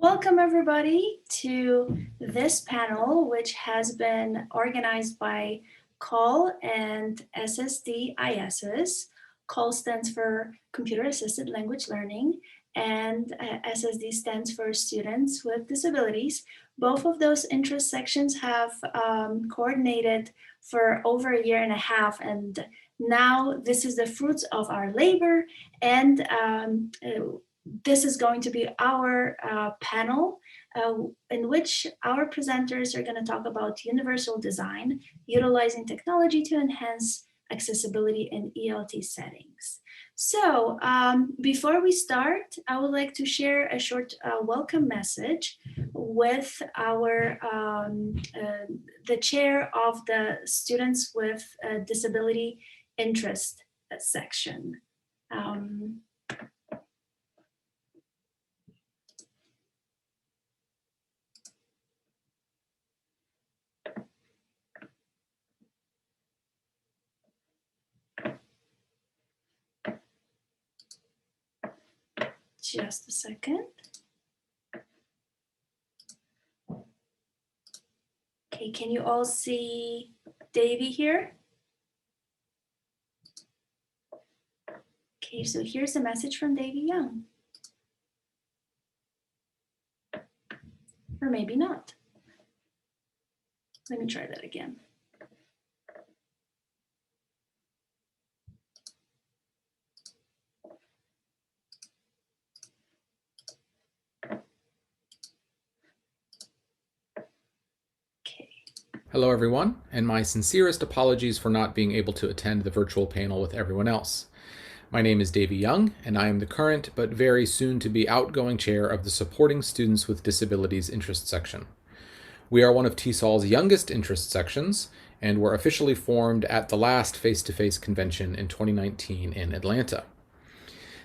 Welcome everybody to this panel, which has been organized by CALL and SSDIS. CALL stands for Computer Assisted Language Learning, and SSD stands for Students with Disabilities. Both of those interest sections have coordinated for over a year and a half, and now this is the fruits of our labor, and this is going to be our panel in which our presenters are going to talk about universal design, utilizing technology to enhance accessibility in ELT settings. So before we start, I would like to share a short welcome message with our the chair of the Students with Disability Interest section. Just a second. Okay, can you all see Davey here? Okay, so here's a message from Davey Young. Or maybe not. Let me try that again. Hello everyone, and my sincerest apologies for not being able to attend the virtual panel with everyone else. My name is Davey Young, and I am the current but very soon to be outgoing chair of the Supporting Students with Disabilities Interest section. We are one of TESOL's youngest interest sections, and were officially formed at the last face-to-face convention in 2019 in Atlanta.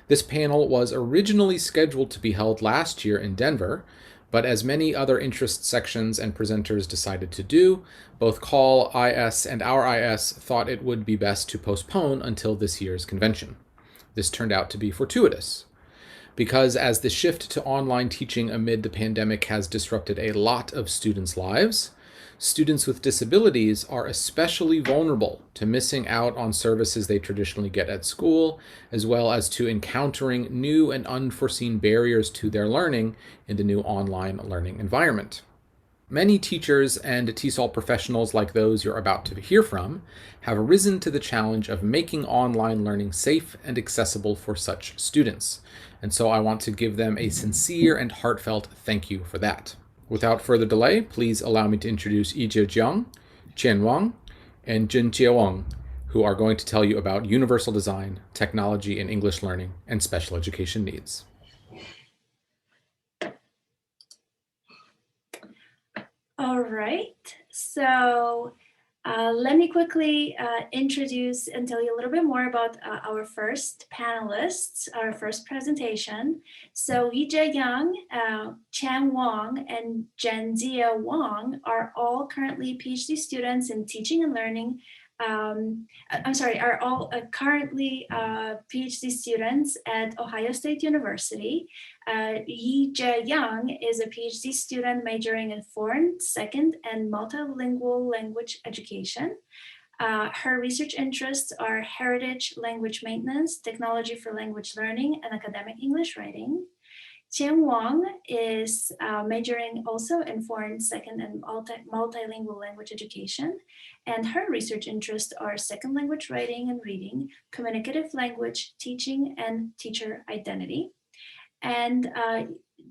This panel was originally scheduled to be held last year in Denver, but as many other interest sections and presenters decided to do, both CALL, IS, and our IS thought it would be best to postpone until this year's convention. This turned out to be fortuitous, because as the shift to online teaching amid the pandemic has disrupted a lot of students' lives, students with disabilities are especially vulnerable to missing out on services they traditionally get at school, as well as to encountering new and unforeseen barriers to their learning in the new online learning environment. Many teachers and TESOL professionals like those you're about to hear from have risen to the challenge of making online learning safe and accessible for such students, and so I want to give them a sincere and heartfelt thank you for that. Without further delay, please allow me to introduce Yizhe Jiang, Qian Wang, and Zhenjie Wang, who are going to tell you about universal design, technology in English learning, and special education needs. All right, so let me quickly introduce and tell you a little bit more about our first panelists, our first presentation. So Yizhe Yang, Qian Wang, and Zhenjie Wang are all currently PhD students in teaching and learning. Are all currently PhD students at Ohio State University. Yizhe Yang is a PhD student majoring in foreign, second, and multilingual language education. Her research interests are heritage language maintenance, technology for language learning, and academic English writing. Qian Wang is majoring also in foreign, second, and multilingual language education, and her research interests are second language writing and reading, communicative language, teaching, and teacher identity. And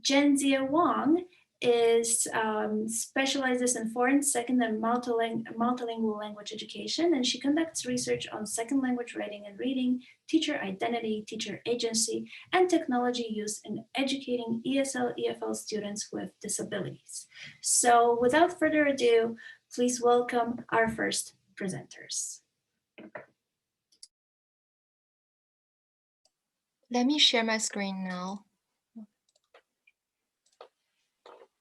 Zhenjie Wang is specializes in foreign, second, and multilingual language education, and she conducts research on second language writing and reading, teacher identity, teacher agency, and technology used in educating ESL, EFL students with disabilities. So without further ado, please welcome our first presenters. Let me share my screen now.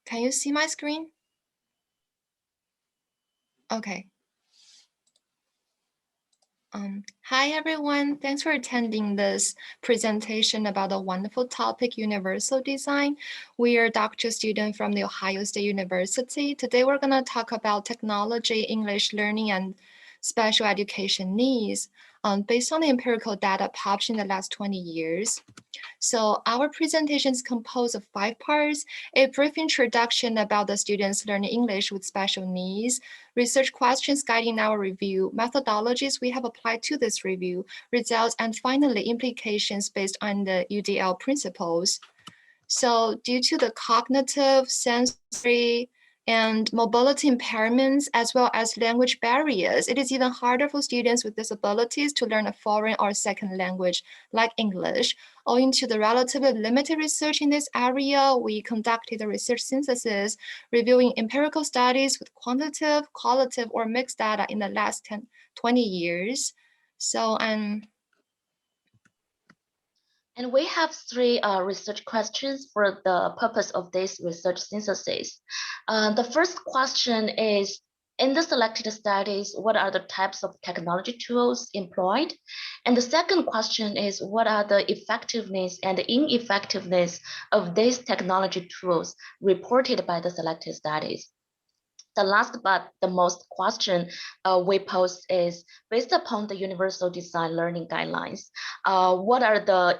Can you see my screen? Okay. Hi, everyone. Thanks for attending this presentation about the wonderful topic, universal design. We are doctoral students from the Ohio State University. Today, we're going to talk about technology, English learning, and special education needs based on the empirical data published in the last 20 years. So our presentation is composed of 5 parts: a brief introduction about the students learning English with special needs, research questions guiding our review, methodologies we have applied to this review, results, and finally implications based on the UDL principles. So due to the cognitive, sensory, and mobility impairments, as well as language barriers, it is even harder for students with disabilities to learn a foreign or second language like English. Owing to the relatively limited research in this area, we conducted a research synthesis reviewing empirical studies with quantitative, qualitative, or mixed data in the last 20 years. So And we have 3 research questions for the purpose of this research synthesis. The first question is, in the selected studies, what are the types of technology tools employed? And the second question is, what are the effectiveness and ineffectiveness of these technology tools reported by the selected studies? The last but the most question we pose is, based upon the universal design learning guidelines, what are the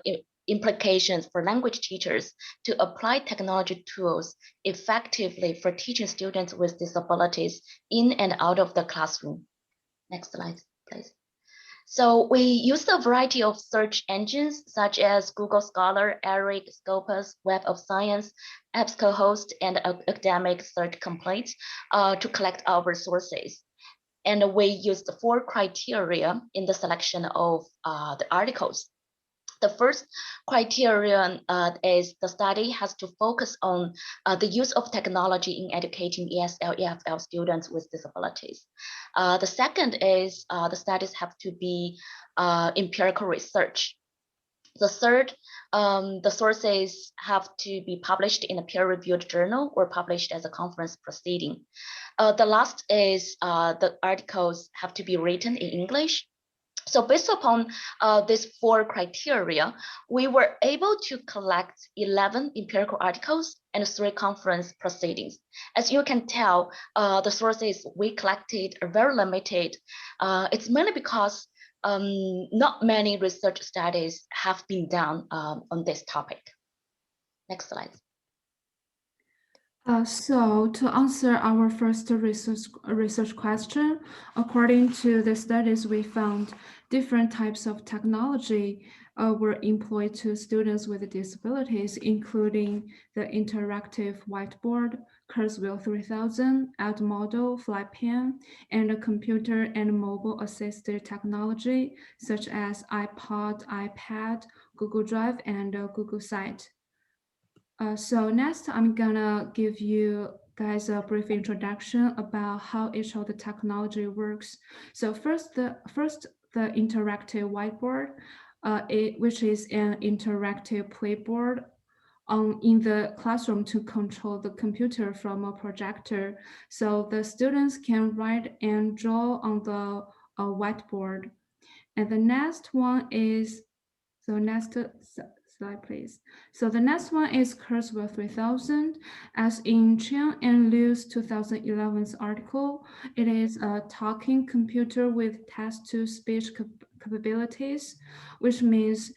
implications for language teachers to apply technology tools effectively for teaching students with disabilities in and out of the classroom? Next slide, please. So we used a variety of search engines such as Google Scholar, ERIC, Scopus, Web of Science, EBSCOhost, and academic search complaints to collect our sources. And we used 4 criteria in the selection of the articles. The first criterion is the study has to focus on the use of technology in educating ESL, EFL students with disabilities. The second is the studies have to be empirical research. The third, the sources have to be published in a peer-reviewed journal or published as a conference proceeding. The last is the articles have to be written in English. So based upon these 4 criteria, we were able to collect 11 empirical articles and 3 conference proceedings. As you can tell, the sources we collected are very limited. It's mainly because not many research studies have been done on this topic. Next slide. So to answer our first research question, according to the studies, we found different types of technology were employed to students with disabilities, including the interactive whiteboard, Kurzweil 3000, Edmodo, Flypen, and a computer and mobile assisted technology such as iPod, iPad, Google Drive, and Google Site. So next, I'm gonna give you guys a brief introduction about how each of the technology works. So first, the interactive whiteboard, which is an interactive playboard in the classroom to control the computer from a projector. So the students can write and draw on the whiteboard. And the next one is, so next slide, please. So the next one is Kurzweil 3000. As in Qian and Liu's 2011 article, it is a talking computer with text-to-speech capabilities, which means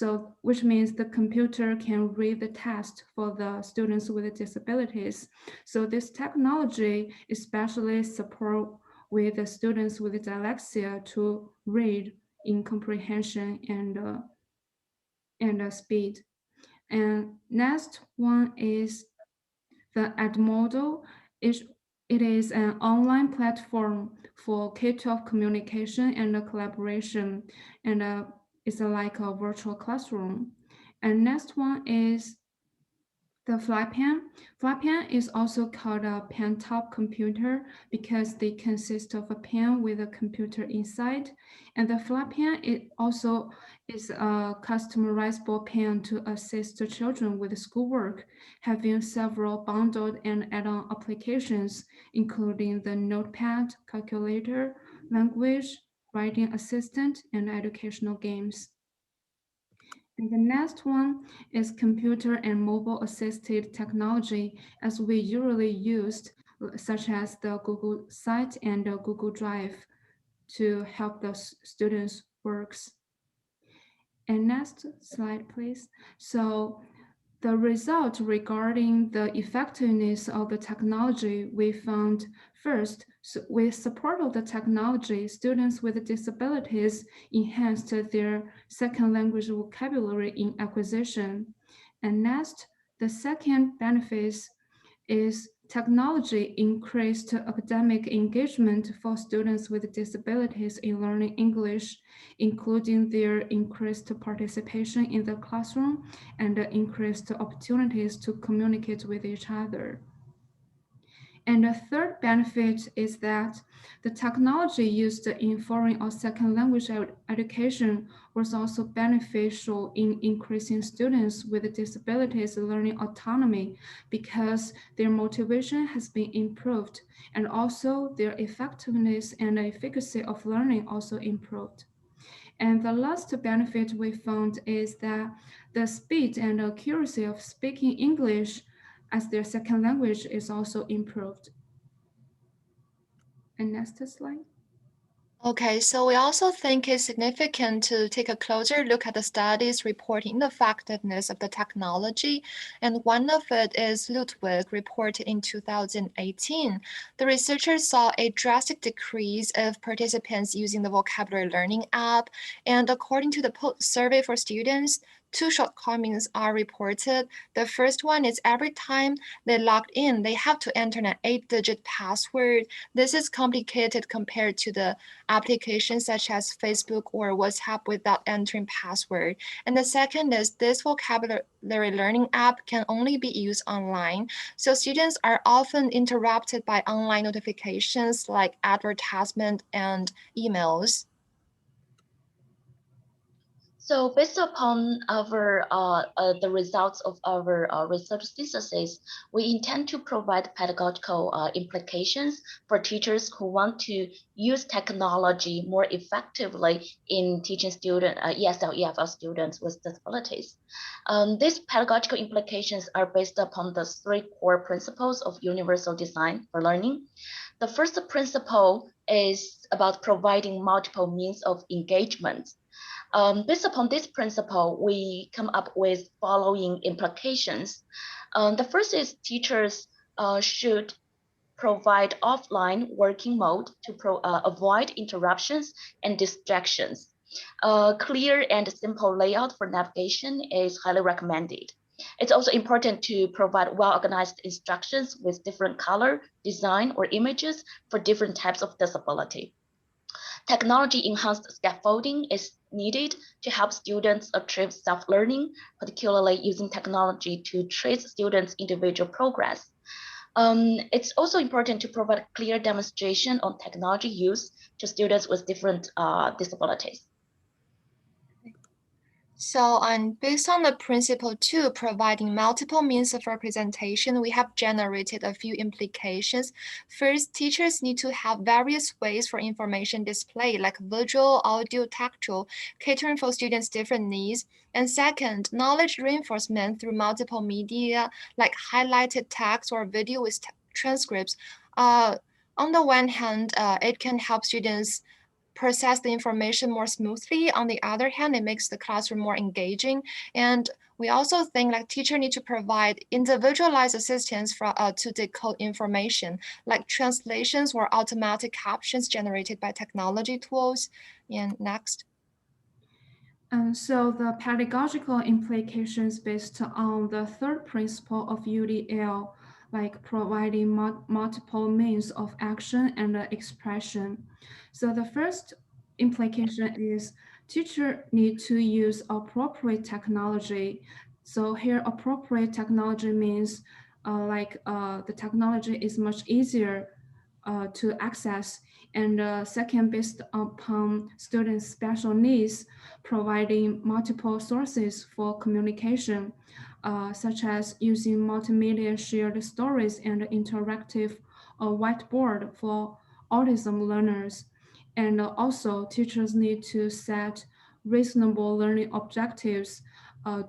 the computer can read the text for the students with disabilities. So this technology especially support with the students with dyslexia to read in comprehension and speed. And next one is the Edmodo. It is an online platform for K-12 communication and collaboration, and it's like a virtual classroom. And next one is the Flypen. Flypen is also called a pen-top computer because they consist of a pen with a computer inside. And the Flypen, it also is a customizable pen to assist the children with schoolwork, having several bundled and add-on applications, including the notepad, calculator, language, writing assistant, and educational games. And the next one is computer and mobile assisted technology, as we usually used, such as the Google Site and the Google Drive to help the students' works. And next slide, please. So the result regarding the effectiveness of the technology, we found first, with support of the technology, students with disabilities enhanced their second language vocabulary in acquisition. And next, the second benefit is technology increased academic engagement for students with disabilities in learning English, including their increased participation in the classroom and increased opportunities to communicate with each other. And the third benefit is that the technology used in foreign or second language education was also beneficial in increasing students with disabilities learning autonomy because their motivation has been improved and also their effectiveness and efficacy of learning also improved. And the last benefit we found is that the speed and accuracy of speaking English as their second language is also improved. And next slide. Okay, so we also think it's significant to take a closer look at the studies reporting the effectiveness of the technology. And one of it is Ludwig reported in 2018. The researchers saw a drastic decrease of participants using the vocabulary learning app. And according to the survey for students, two shortcomings are reported. The first one is every time they log in, they have to enter an 8-digit password. This is complicated compared to the applications such as Facebook or WhatsApp without entering password. And the second is this vocabulary learning app can only be used online. So students are often interrupted by online notifications like advertisement and emails. So based upon our the results of our research thesis, we intend to provide pedagogical implications for teachers who want to use technology more effectively in teaching ESL, EFL students with disabilities. These pedagogical implications are based upon the 3 core principles of universal design for learning. The first principle is about providing multiple means of engagement. Based upon this principle, we come up with following implications. The first is teachers should provide offline working mode to avoid interruptions and distractions. Clear and simple layout for navigation is highly recommended. It's also important to provide well-organized instructions with different color, design, or images for different types of disability. Technology-enhanced scaffolding is needed to help students achieve self-learning, particularly using technology to trace students' individual progress. It's also important to provide clear demonstration on technology use to students with different disabilities. So based on the principle 2, providing multiple means of representation, we have generated a few implications. First, teachers need to have various ways for information display, like visual, audio, tactile, catering for students' different needs. And second, knowledge reinforcement through multiple media, like highlighted text or video with transcripts. On the one hand, it can help students process the information more smoothly. On the other hand, it makes the classroom more engaging. And we also think like teacher need to provide individualized assistance to decode information, like translations or automatic captions generated by technology tools. And next. And so the pedagogical implications based on the third principle of UDL, like providing multiple means of action and expression. So the first implication is teacher need to use appropriate technology. So here appropriate technology means the technology is much easier to access. And second, based upon students' special needs, providing multiple sources for communication, such as using multimedia shared stories and interactive whiteboard for autism learners. And also teachers need to set reasonable learning objectives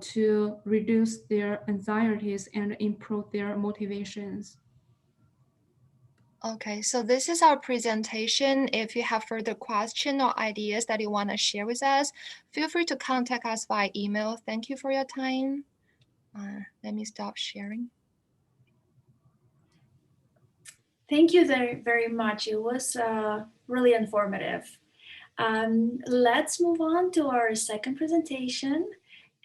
to reduce their anxieties and improve their motivations. Okay, so this is our presentation. If you have further questions or ideas that you want to share with us, feel free to contact us by email. Thank you for your time. Let me stop sharing. Thank you very, very much. It was really informative. Let's move on to our second presentation.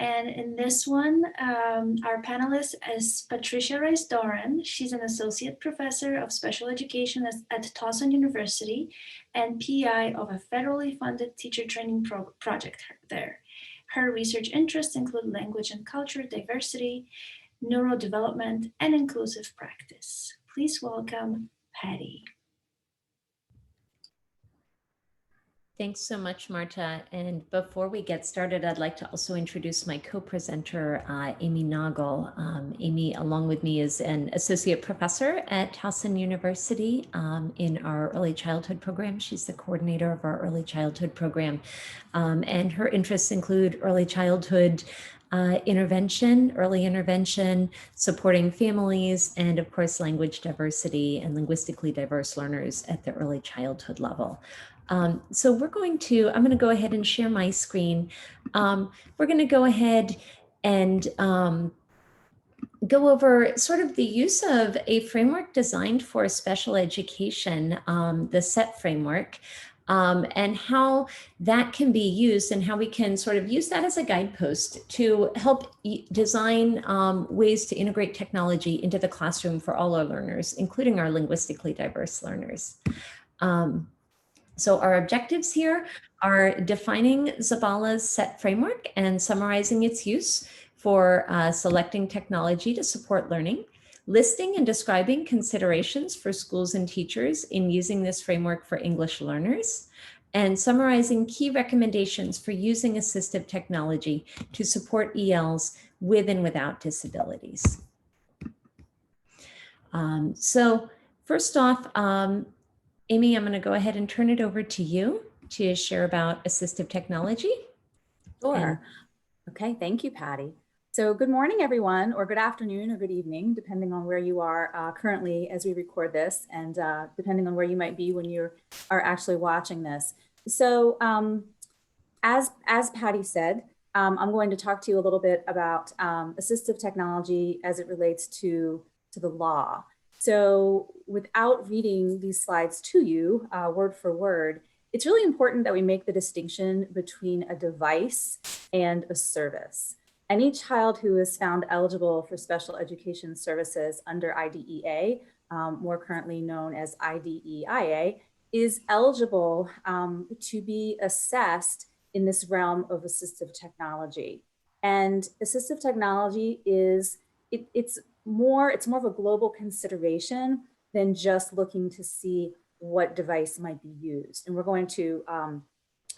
And in this one, our panelist is Patricia Reisdoran. She's an associate professor of special education at TESOL University and PI of a federally funded teacher training project there. Her research interests include language and culture, diversity, neurodevelopment, and inclusive practice. Please welcome Patty. Thanks so much, Marta. And before we get started, I'd like to also introduce my co-presenter, Amy Noggle. Amy, along with me, is an associate professor at Towson University in our early childhood program. She's the coordinator of our early childhood program. And her interests include early childhood early intervention, supporting families, and of course, language diversity and linguistically diverse learners at the early childhood level. So I'm going to go ahead and share my screen. We're going to go ahead and go over sort of the use of a framework designed for special education, the SET framework, and how that can be used and how we can sort of use that as a guidepost to help design ways to integrate technology into the classroom for all our learners, including our linguistically diverse learners. So our objectives here are defining Zabala's SET framework and summarizing its use for selecting technology to support learning, listing and describing considerations for schools and teachers in using this framework for English learners, and summarizing key recommendations for using assistive technology to support ELs with and without disabilities. So first off, Amy, I'm going to go ahead and turn it over to you to share about assistive technology. Sure. Okay, thank you, Patty. So good morning, everyone, or good afternoon or good evening, depending on where you are currently as we record this, and depending on where you might be when you are actually watching this. So as Patty said, I'm going to talk to you a little bit about assistive technology as it relates to the law. So without reading these slides to you word for word, it's really important that we make the distinction between a device and a service. Any child who is found eligible for special education services under IDEA, more currently known as IDEIA, is eligible to be assessed in this realm of assistive technology. And assistive technology is, it's more of a global consideration than just looking to see what device might be used. And we're going to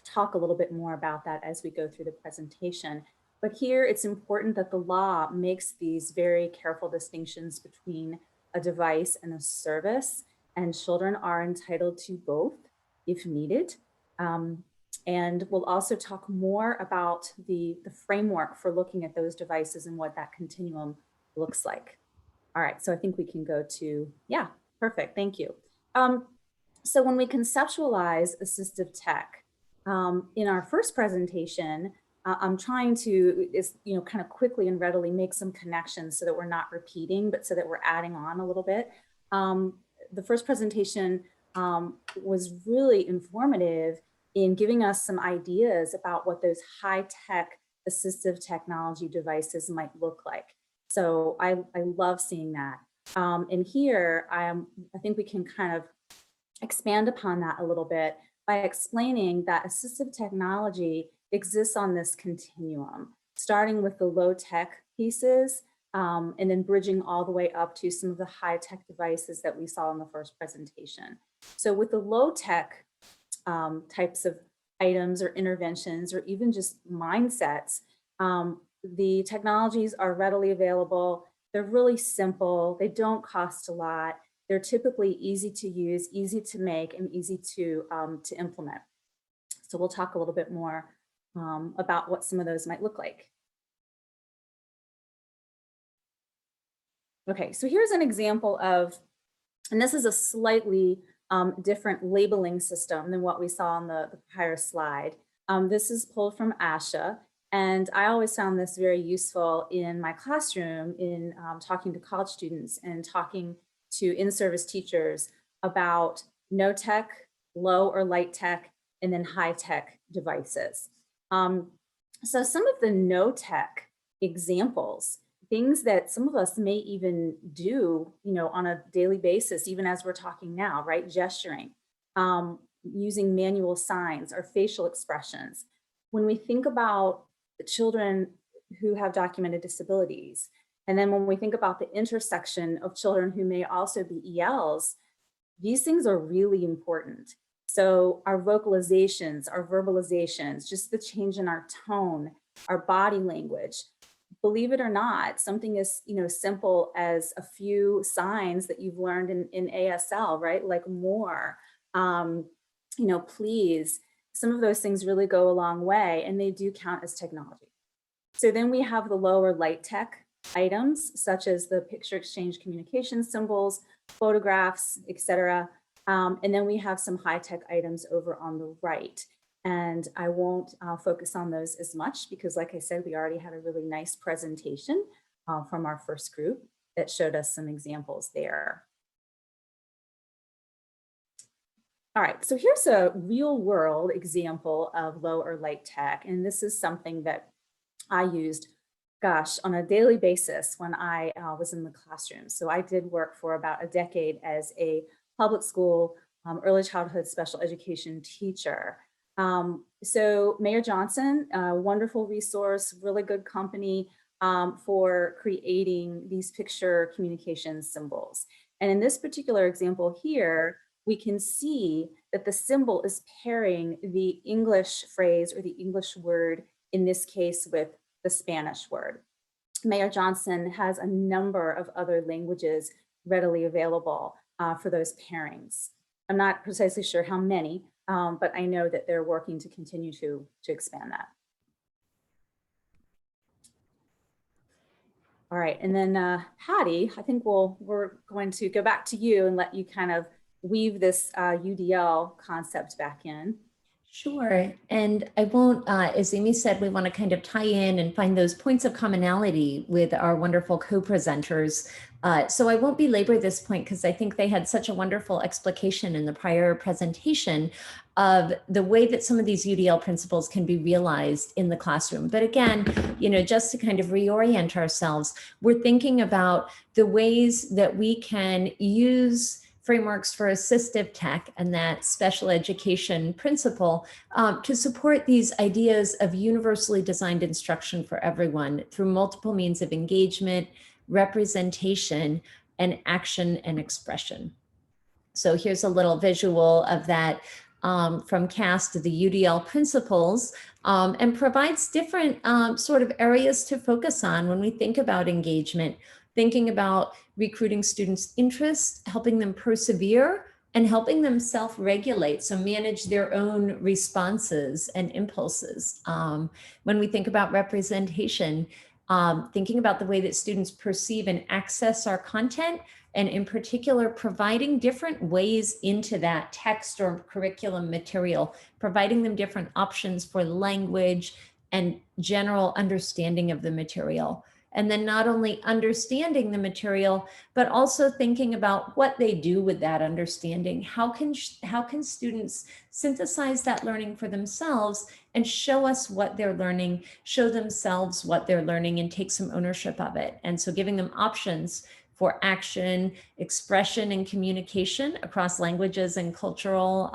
talk a little bit more about that as we go through the presentation. But here it's important that the law makes these very careful distinctions between a device and a service, and children are entitled to both if needed. And we'll also talk more about the framework for looking at those devices and what that continuum looks like. All right, so I think we can go to, yeah, perfect, thank you. So when we conceptualize assistive tech, in our first presentation, I'm trying to, kind of quickly and readily make some connections so that we're not repeating, but so that we're adding on a little bit. The first presentation was really informative in giving us some ideas about what those high-tech assistive technology devices might look like. So I love seeing that. And here, I think we can kind of expand upon that a little bit by explaining that assistive technology exists on this continuum, starting with the low-tech pieces and then bridging all the way up to some of the high-tech devices that we saw in the first presentation. So with the low-tech types of items or interventions or even just mindsets, the technologies are readily available. They're really simple. They don't cost a lot. they're typically easy to use, easy to make, and easy to implement. So we'll talk a little bit more about what some of those might look like. Okay, so here's an example of, and this is a slightly different labeling system than what we saw on the prior slide. This is pulled from ASHA, and I always found this very useful in my classroom in talking to college students and talking to in-service teachers about no tech, low or light tech, and then high tech devices. So some of the no tech examples, things that some of us may even do, on a daily basis, even as we're talking now, right? Gesturing, using manual signs or facial expressions. When we think about the children who have documented disabilities, and then when we think about the intersection of children who may also be ELs, these things are really important. So our vocalizations, our verbalizations, just the change in our tone, our body language. Believe it or not, something as simple as a few signs that you've learned in ASL, right? Like more, please. Some of those things really go a long way, and they do count as technology. So then we have the lower light tech items, such as the picture exchange communication symbols, photographs, etc. And then we have some high tech items over on the right. And I won't focus on those as much because, like I said, we already had a really nice presentation from our first group that showed us some examples there. All right, so here's a real world example of low or light tech. And this is something that I used, gosh, on a daily basis when I was in the classroom. So I did work for about a decade as a public school early childhood special education teacher. So Mayor Johnson, a wonderful resource, really good company for creating these picture communication symbols. And in this particular example here, we can see that the symbol is pairing the English phrase or the English word, in this case, with the Spanish word. Mayor Johnson has a number of other languages readily available for those pairings. I'm not precisely sure how many, but I know that they're working to continue to expand that. All right, and then Patty, I think we're going to go back to you and let you kind of weave this UDL concept back in. Sure, and I won't, as Amy said, we want to kind of tie in and find those points of commonality with our wonderful co-presenters. So I won't belabor this point because I think they had such a wonderful explication in the prior presentation of the way that some of these UDL principles can be realized in the classroom. But again, just to kind of reorient ourselves, we're thinking about the ways that we can use frameworks for assistive tech and that special education principle to support these ideas of universally designed instruction for everyone through multiple means of engagement, representation, and action and expression. So here's a little visual of that from CAST to the UDL principles and provides different sort of areas to focus on when we think about engagement, thinking about recruiting students' interest, helping them persevere, and helping them self-regulate, so manage their own responses and impulses. When we think about representation, thinking about the way that students perceive and access our content, and in particular, providing different ways into that text or curriculum material, providing them different options for language and general understanding of the material. And then not only understanding the material, but also thinking about what they do with that understanding. How can students synthesize that learning for themselves and show us what they're learning, show themselves what they're learning, and take some ownership of it. And so giving them options for action, expression, and communication across languages and cultural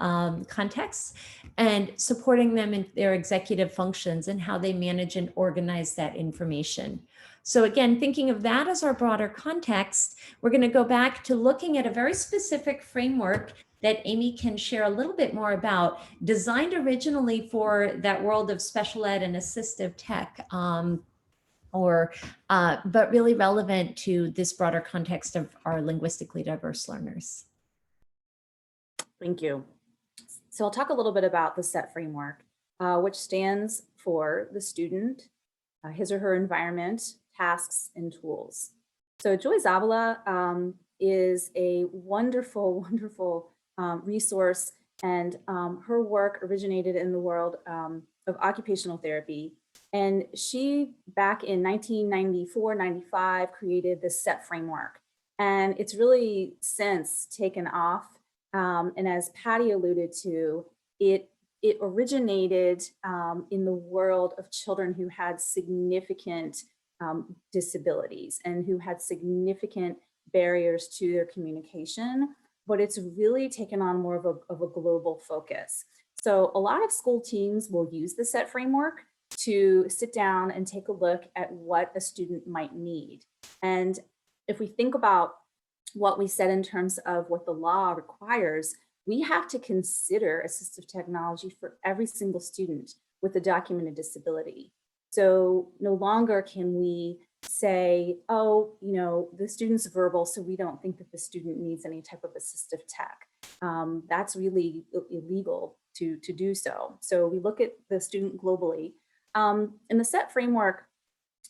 contexts, and supporting them in their executive functions and how they manage and organize that information. So again, thinking of that as our broader context, we're going to go back to looking at a very specific framework that Amy can share a little bit more about, designed originally for that world of special ed and assistive tech. or but really relevant to this broader context of our linguistically diverse learners. Thank you. So I'll talk a little bit about the SET framework, which stands for the student, his or her environment, tasks, and tools. So Joy Zabala is a wonderful, wonderful resource, and her work originated in the world of occupational therapy. And she, back in 1994-95, created this SET framework. And it's really since taken off. And as Patty alluded to, it originated in the world of children who had significant disabilities and who had significant barriers to their communication, but it's really taken on more of a global focus. So a lot of school teams will use the SET framework to sit down and take a look at what a student might need. And if we think about what we said in terms of what the law requires, we have to consider assistive technology for every single student with a documented disability. So no longer can we say, oh, you know, the student's verbal, so we don't think that the student needs any type of assistive tech. That's really illegal to do so. So we look at the student globally. And the SET framework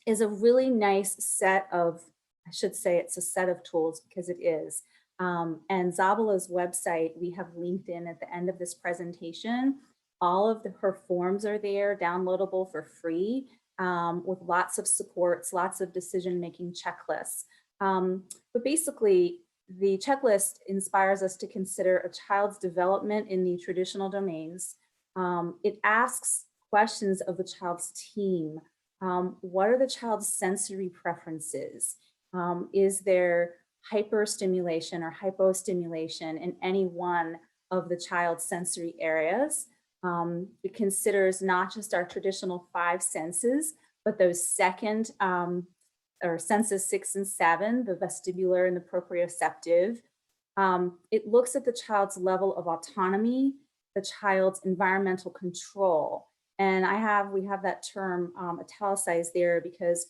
is a really nice set of, I should say it's a set of tools because it is. And Zabala's website, we have linked in at the end of this presentation. All of her forms are there, downloadable for free, with lots of supports, lots of decision-making checklists. But basically, the checklist inspires us to consider a child's development in the traditional domains. It asks questions of the child's team. What are the child's sensory preferences? Is there hyperstimulation or hypostimulation in any one of the child's sensory areas? It considers not just our traditional 5 senses, but those second or senses 6 and 7, the vestibular and the proprioceptive. It looks at the child's level of autonomy, the child's environmental control. And we have that term italicized there because,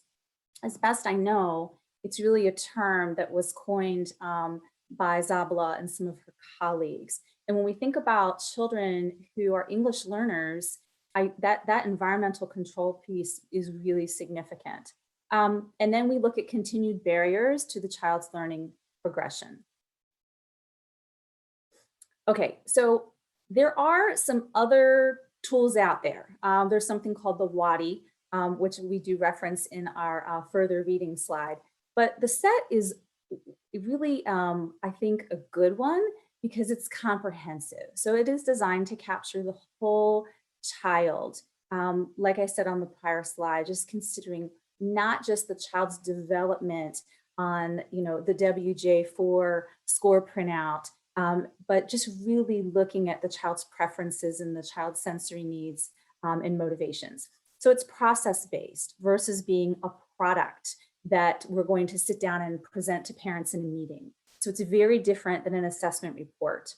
as best I know, it's really a term that was coined by Zabala and some of her colleagues. And when we think about children who are English learners, that environmental control piece is really significant. And then we look at continued barriers to the child's learning progression. Okay, so there are some other tools out there. There's something called the WADI, which we do reference in our further reading slide. But the SET is really, I think, a good one because it's comprehensive. So it is designed to capture the whole child. Like I said on the prior slide, just considering not just the child's development on, you know, the WJ4 score printout, but just really looking at the child's preferences and the child's sensory needs and motivations. So it's process-based versus being a product that we're going to sit down and present to parents in a meeting. So it's very different than an assessment report.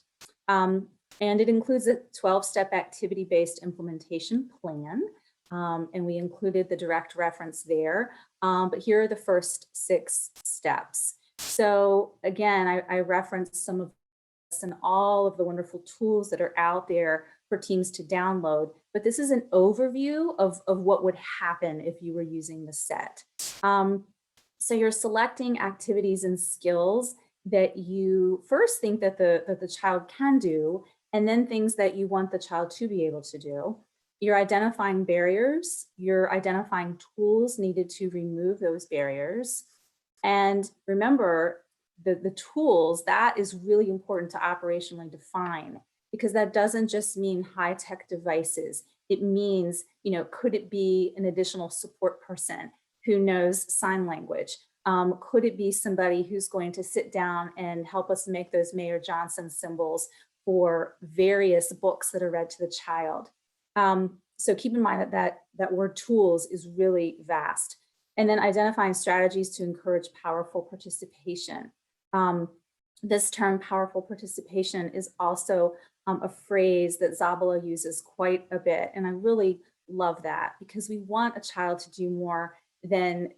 And it includes a 12-step activity-based implementation plan. And we included the direct reference there. But here are the first 6 steps. So again, I referenced some of this and all of the wonderful tools that are out there for teams to download. But this is an overview of what would happen if you were using the SET. So you're selecting activities and skills that you first think that the child can do, and then things that you want the child to be able to do. You're identifying barriers, you're identifying tools needed to remove those barriers. And remember, the tools, that is really important to operationally define, because that doesn't just mean high-tech devices. It means, you know, could it be an additional support person who knows sign language? Could it be somebody who's going to sit down and help us make those Mayer Johnson symbols for various books that are read to the child? So keep in mind that word tools is really vast. And then identifying strategies to encourage powerful participation. This term, powerful participation, is also a phrase that Zabala uses quite a bit. And I really love that because we want a child to do more than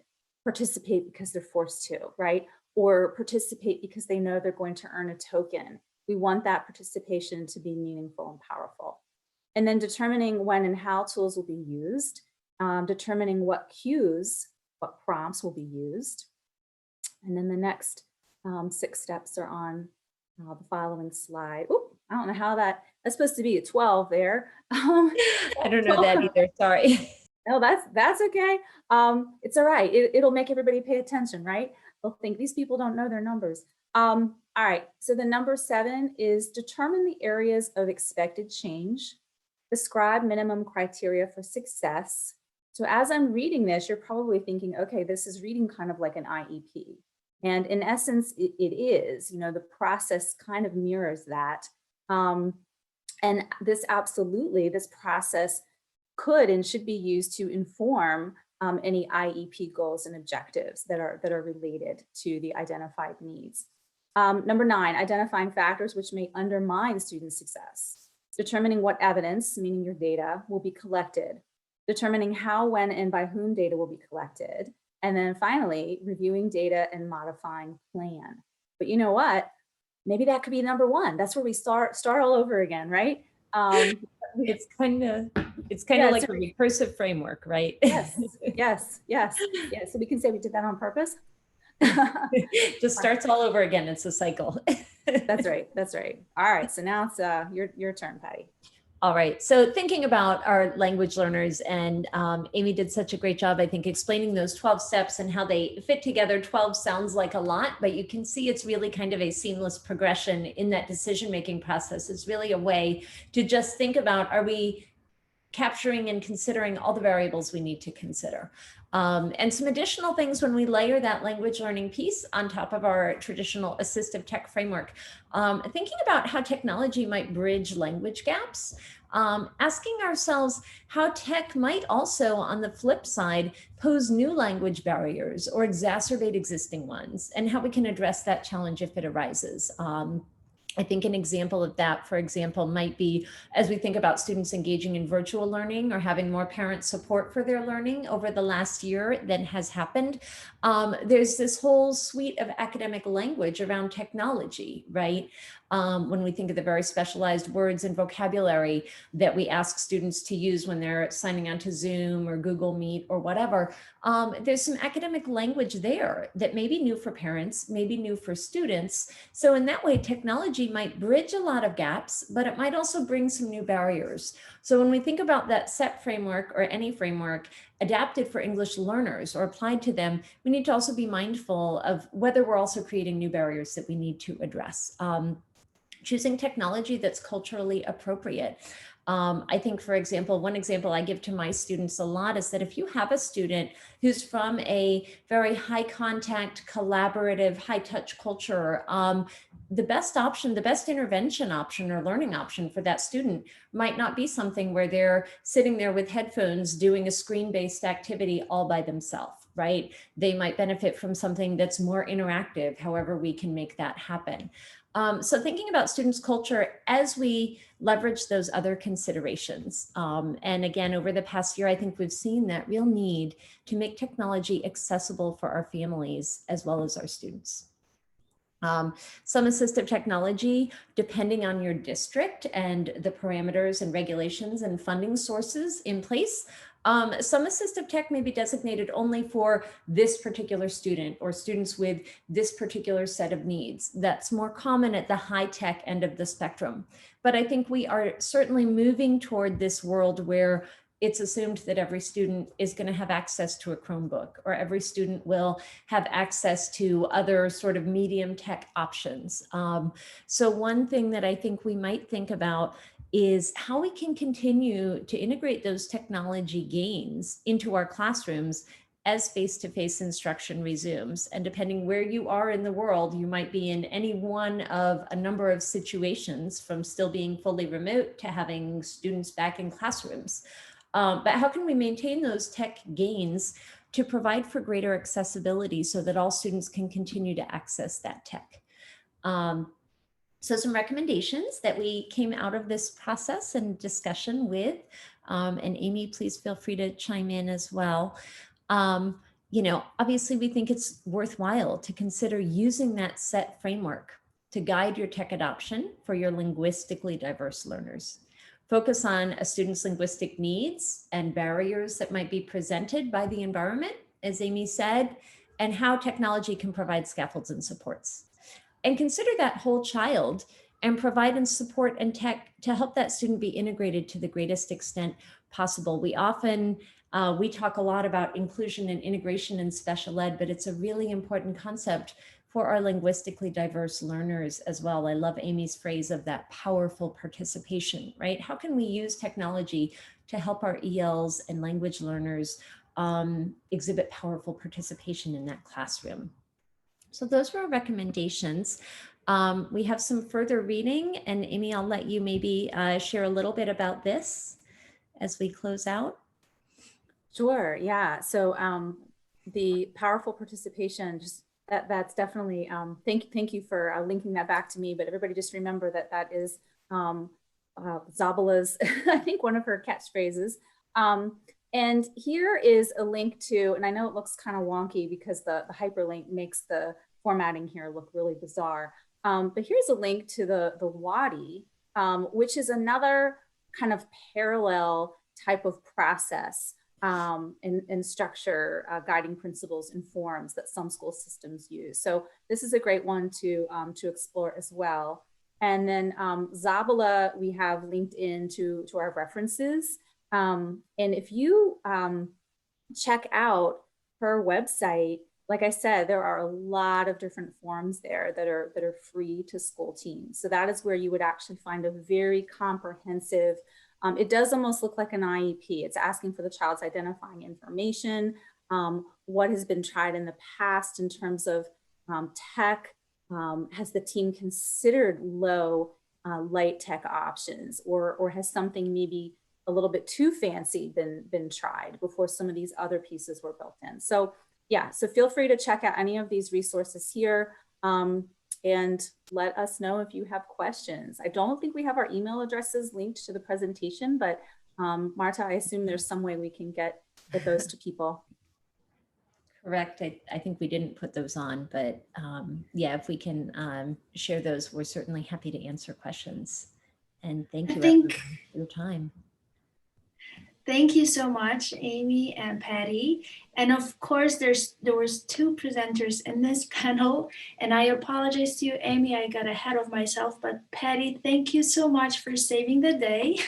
participate because they're forced to, right? Or participate because they know they're going to earn a token. We want that participation to be meaningful and powerful. And then determining when and how tools will be used, determining what cues, what prompts will be used. And then the next 6 steps are on the following slide. Oop, I don't know how that's supposed to be a 12 there. I don't know that either, sorry. No, that's okay. It's all right. It'll make everybody pay attention, right? They'll think these people don't know their numbers. All right, so the number 7 is determine the areas of expected change, describe minimum criteria for success. So as I'm reading this, you're probably thinking, okay, this is reading kind of like an IEP. And in essence, it is, you know, the process kind of mirrors that. And this process could and should be used to inform any IEP goals and objectives that are related to the identified needs. Number 9, identifying factors which may undermine student success. Determining what evidence, meaning your data, will be collected. Determining how, when, and by whom data will be collected. And then finally, reviewing data and modifying plan. But you know what? Maybe that could be number 1. That's where we start all over again, right? It's kind of like a recursive framework, right? Yes. So we can say we did that on purpose. Just starts all over again. It's a cycle. That's right. All right. So now it's your turn, Patty. All right. So thinking about our language learners, and Amy did such a great job, I think, explaining those 12 steps and how they fit together. 12 sounds like a lot, but you can see it's really kind of a seamless progression in that decision-making process. It's really a way to just think about, are we capturing and considering all the variables we need to consider? And some additional things when we layer that language learning piece on top of our traditional assistive tech framework, thinking about how technology might bridge language gaps, asking ourselves how tech might also, on the flip side, pose new language barriers or exacerbate existing ones, and how we can address that challenge if it arises. I think an example of that, for example, might be as we think about students engaging in virtual learning or having more parent support for their learning over the last year than has happened. There's this whole suite of academic language around technology, right? When we think of the very specialized words and vocabulary that we ask students to use when they're signing on to Zoom or Google Meet or whatever, there's some academic language there that may be new for parents, maybe new for students. So in that way, technology might bridge a lot of gaps, but it might also bring some new barriers. So when we think about that SET framework or any framework adapted for English learners or applied to them, we need to also be mindful of whether we're also creating new barriers that we need to address. Choosing technology that's culturally appropriate. I think, for example, one example I give to my students a lot is that if you have a student who's from a very high contact, collaborative, high touch culture, the best option, the best intervention option or learning option for that student might not be something where they're sitting there with headphones doing a screen-based activity all by themselves, right? They might benefit from something that's more interactive, however we can make that happen. So thinking about students' culture as we leverage those other considerations. And again, over the past year, I think we've seen that real need to make technology accessible for our families as well as our students. Some assistive technology, depending on your district and the parameters and regulations and funding sources in place, some assistive tech may be designated only for this particular student or students with this particular set of needs. That's more common at the high tech end of the spectrum. But I think we are certainly moving toward this world where it's assumed that every student is going to have access to a Chromebook, or every student will have access to other sort of medium tech options. So one thing that I think we might think about is how we can continue to integrate those technology gains into our classrooms as face-to-face instruction resumes. And depending where you are in the world, you might be in any one of a number of situations, from still being fully remote to having students back in classrooms. But how can we maintain those tech gains to provide for greater accessibility so that all students can continue to access that tech? So some recommendations that we came out of this process and discussion with, and Amy, please feel free to chime in as well. obviously we think it's worthwhile to consider using that set framework to guide your tech adoption for your linguistically diverse learners. Focus on a student's linguistic needs and barriers that might be presented by the environment, as Amy said, and how technology can provide scaffolds and supports. And consider that whole child and provide and support and tech to help that student be integrated to the greatest extent possible. We often, we talk a lot about inclusion and integration in special ed, but it's a really important concept for our linguistically diverse learners as well. I love Amy's phrase of that powerful participation, right? How can we use technology to help our ELs and language learners exhibit powerful participation in that classroom? So those were our recommendations. We have some further reading, and Amy, I'll let you maybe share a little bit about this as we close out. Sure, yeah. So the powerful participation, just that's definitely, thank you for linking that back to me, but everybody just remember that that is Zabala's, I think, one of her catchphrases. And here is a link to, and I know it looks kind of wonky because the hyperlink makes the formatting here look really bizarre. But here's a link to the WADI, which is another kind of parallel type of process and structure, guiding principles and forms that some school systems use. So this is a great one to explore as well. And then Zabala, we have linked in to our references. And if you check out her website, like I said, there are a lot of different forms there that are free to school teams. So that is where you would actually find a very comprehensive, it does almost look like an IEP. It's asking for the child's identifying information, what has been tried in the past in terms of tech. Has the team considered low light tech options, or has something maybe a little bit too fancy been tried before some of these other pieces were built in? So yeah, so feel free to check out any of these resources here and let us know if you have questions. I don't think we have our email addresses linked to the presentation, but Marta, I assume there's some way we can get those to people. Correct. I think we didn't put those on, but yeah, if we can share those, we're certainly happy to answer questions. And thank you everyone for your time. Thank you so much, Amy and Patty. And of course, there was two presenters in this panel, and I apologize to you, Amy, I got ahead of myself, but Patty, thank you so much for saving the day.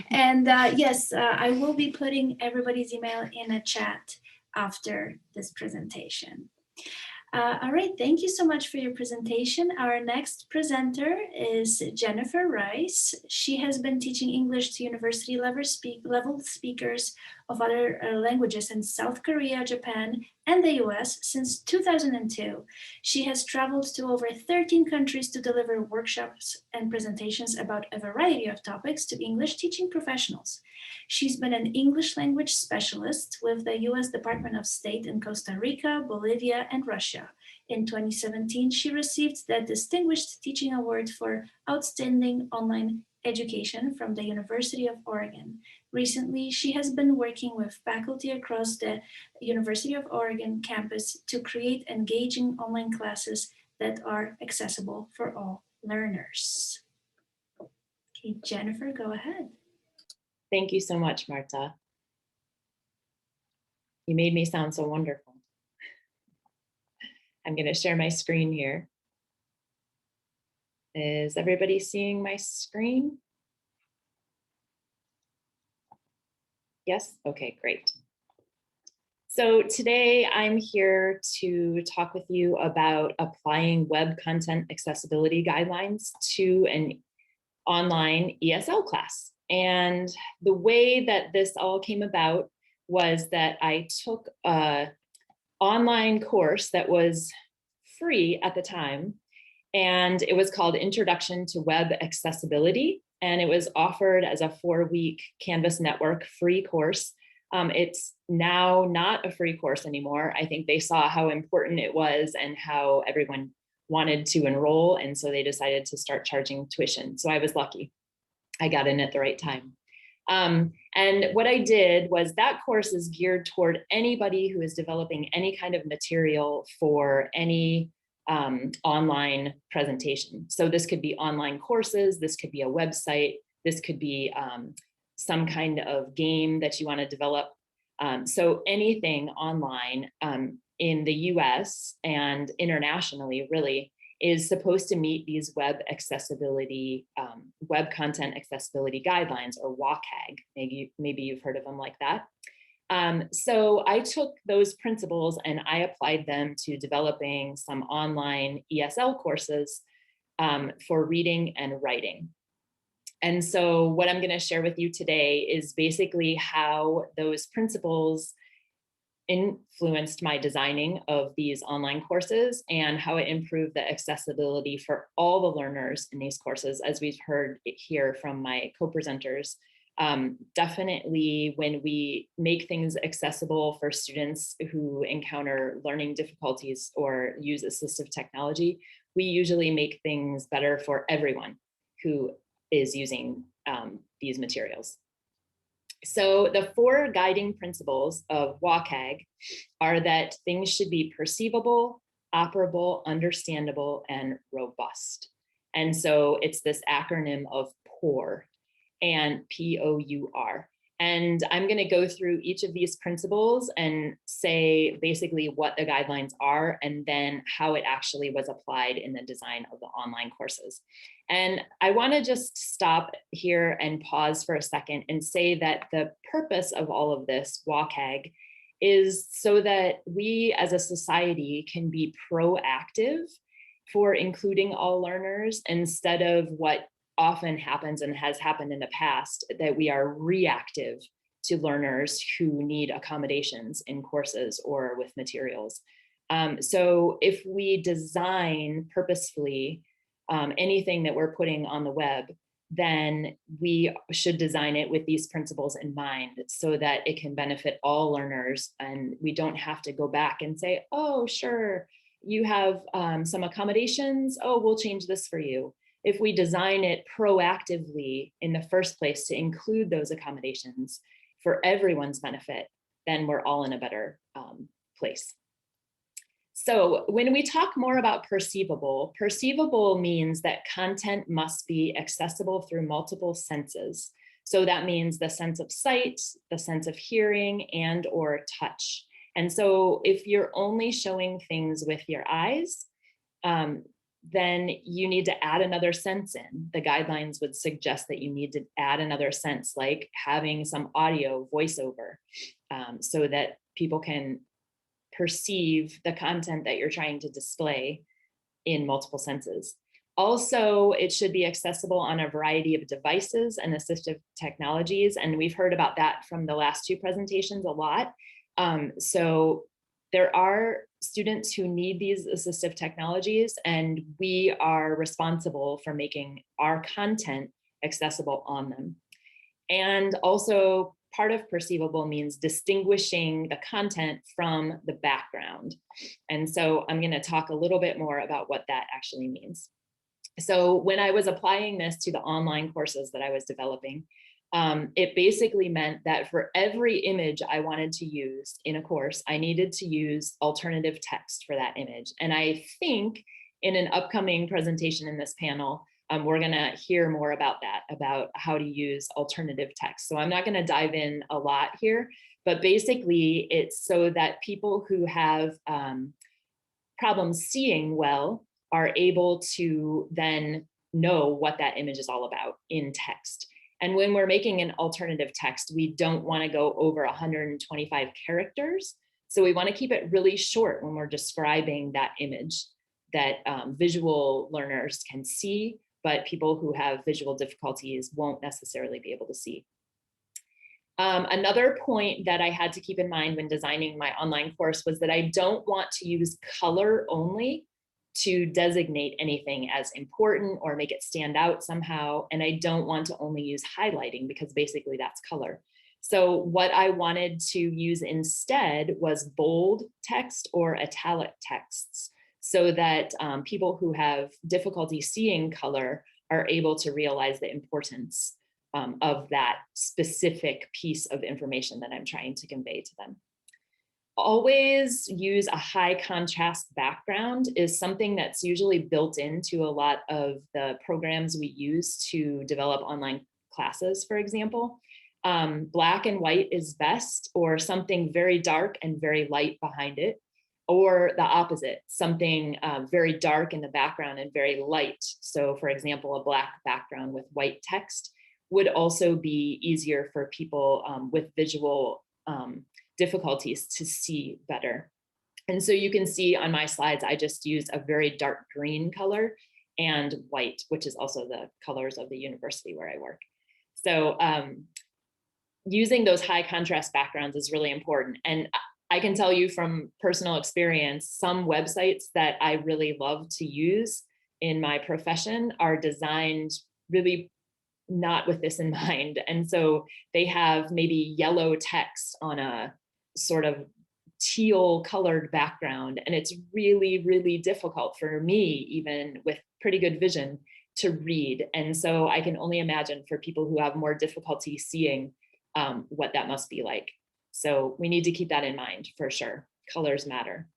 And yes, I will be putting everybody's email in a chat after this presentation. All right, thank you so much for your presentation. Our next presenter is Jennifer Rice. She has been teaching English to university level speakers of other languages in South Korea, Japan, and the US since 2002. She has traveled to over 13 countries to deliver workshops and presentations about a variety of topics to English teaching professionals. She's been an English language specialist with the US Department of State in Costa Rica, Bolivia, and Russia. In 2017, she received the Distinguished Teaching Award for Outstanding Online Education from the University of Oregon. Recently, she has been working with faculty across the University of Oregon campus to create engaging online classes that are accessible for all learners. Okay, Jennifer, go ahead. Thank you so much, Marta. You made me sound so wonderful. I'm going to share my screen here. Is everybody seeing my screen? Yes? Okay, great. So today I'm here to talk with you about applying web content accessibility guidelines to an online ESL class. And the way that this all came about was that I took an online course that was free at the time, and it was called Introduction to Web Accessibility, and it was offered as a 4-week Canvas Network free course. It's now not a free course anymore. I think they saw how important it was and how everyone wanted to enroll, and so they decided to start charging tuition. So I was lucky. I got in at the right time. And what I did was that course is geared toward anybody who is developing any kind of material for any online presentation. So this could be online courses, this could be a website, this could be some kind of game that you want to develop. So anything online in the US and internationally really is supposed to meet these web accessibility, web content accessibility guidelines, or WCAG. Maybe you've heard of them like that. So I took those principles and I applied them to developing some online ESL courses for reading and writing. And so what I'm going to share with you today is basically how those principles influenced my designing of these online courses and how it improved the accessibility for all the learners in these courses, as we've heard here from my co-presenters. Definitely when we make things accessible for students who encounter learning difficulties or use assistive technology, we usually make things better for everyone who is using these materials. So the 4 guiding principles of WCAG are that things should be perceivable, operable, understandable, and robust. And so it's this acronym of POUR, and P-O-U-R. And I'm going to go through each of these principles and say basically what the guidelines are and then how it actually was applied in the design of the online courses. And I want to just stop here and pause for a second and say that the purpose of all of this WCAG is so that we as a society can be proactive for including all learners instead of what often happens and has happened in the past, that we are reactive to learners who need accommodations in courses or with materials. So if we design purposefully anything that we're putting on the web, then we should design it with these principles in mind so that it can benefit all learners, and we don't have to go back and say, oh, sure, you have some accommodations, oh, we'll change this for you. If we design it proactively in the first place to include those accommodations for everyone's benefit, then we're all in a better place. So when we talk more about perceivable, perceivable means that content must be accessible through multiple senses. So that means the sense of sight, the sense of hearing, and or touch. And so if you're only showing things with your eyes, then you need to add another sense in. The guidelines would suggest that you need to add another sense, like having some audio voiceover, so that people can perceive the content that you're trying to display in multiple senses. Also, it should be accessible on a variety of devices and assistive technologies. And we've heard about that from the last 2 presentations a lot. So there are students who need these assistive technologies, and we are responsible for making our content accessible on them. And also part of perceivable means distinguishing the content from the background. And so I'm going to talk a little bit more about what that actually means. So when I was applying this to the online courses that I was developing, it basically meant that for every image I wanted to use in a course, I needed to use alternative text for that image. And I think in an upcoming presentation in this panel, we're going to hear more about that, about how to use alternative text. So I'm not going to dive in a lot here, but basically it's so that people who have problems seeing well are able to then know what that image is all about in text. And when we're making an alternative text, we don't want to go over 125 characters. So we want to keep it really short when we're describing that image that visual learners can see, but people who have visual difficulties won't necessarily be able to see. Another point that I had to keep in mind when designing my online course was that I don't want to use color only to designate anything as important or make it stand out somehow. And I don't want to only use highlighting because basically that's color. So what I wanted to use instead was bold text or italic texts so that people who have difficulty seeing color are able to realize the importance of that specific piece of information that I'm trying to convey to them. Always use a high contrast background is something that's usually built into a lot of the programs we use to develop online classes, for example. Black and white is best, or something very dark and very light behind it, or the opposite, something very dark in the background and very light. So for example, a black background with white text would also be easier for people with visual difficulties to see better. And so you can see on my slides, I just used a very dark green color and white, which is also the colors of the university where I work. So using those high contrast backgrounds is really important. And I can tell you from personal experience, some websites that I really love to use in my profession are designed really not with this in mind. And so they have maybe yellow text on a sort of teal colored background. And it's really, really difficult for me, even with pretty good vision, to read. And so I can only imagine for people who have more difficulty seeing what that must be like. So we need to keep that in mind for sure. Colors matter.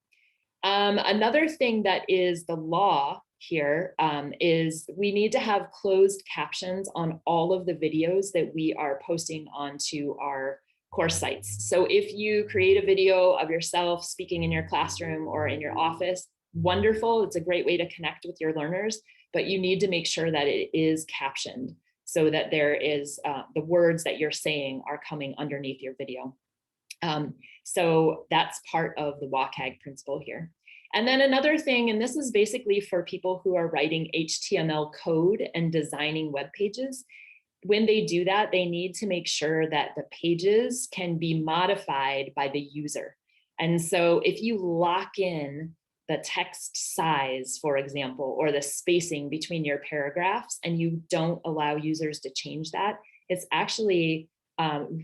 Another thing that is the law here is we need to have closed captions on all of the videos that we are posting onto our course sites. So if you create a video of yourself speaking in your classroom or in your office, wonderful. It's a great way to connect with your learners, but you need to make sure that it is captioned so that there is the words that you're saying are coming underneath your video. So that's part of the WCAG principle here. And then another thing, and this is basically for people who are writing HTML code and designing web pages. When they do that, they need to make sure that the pages can be modified by the user. And so if you lock in the text size, for example, or the spacing between your paragraphs, and you don't allow users to change that, it's actually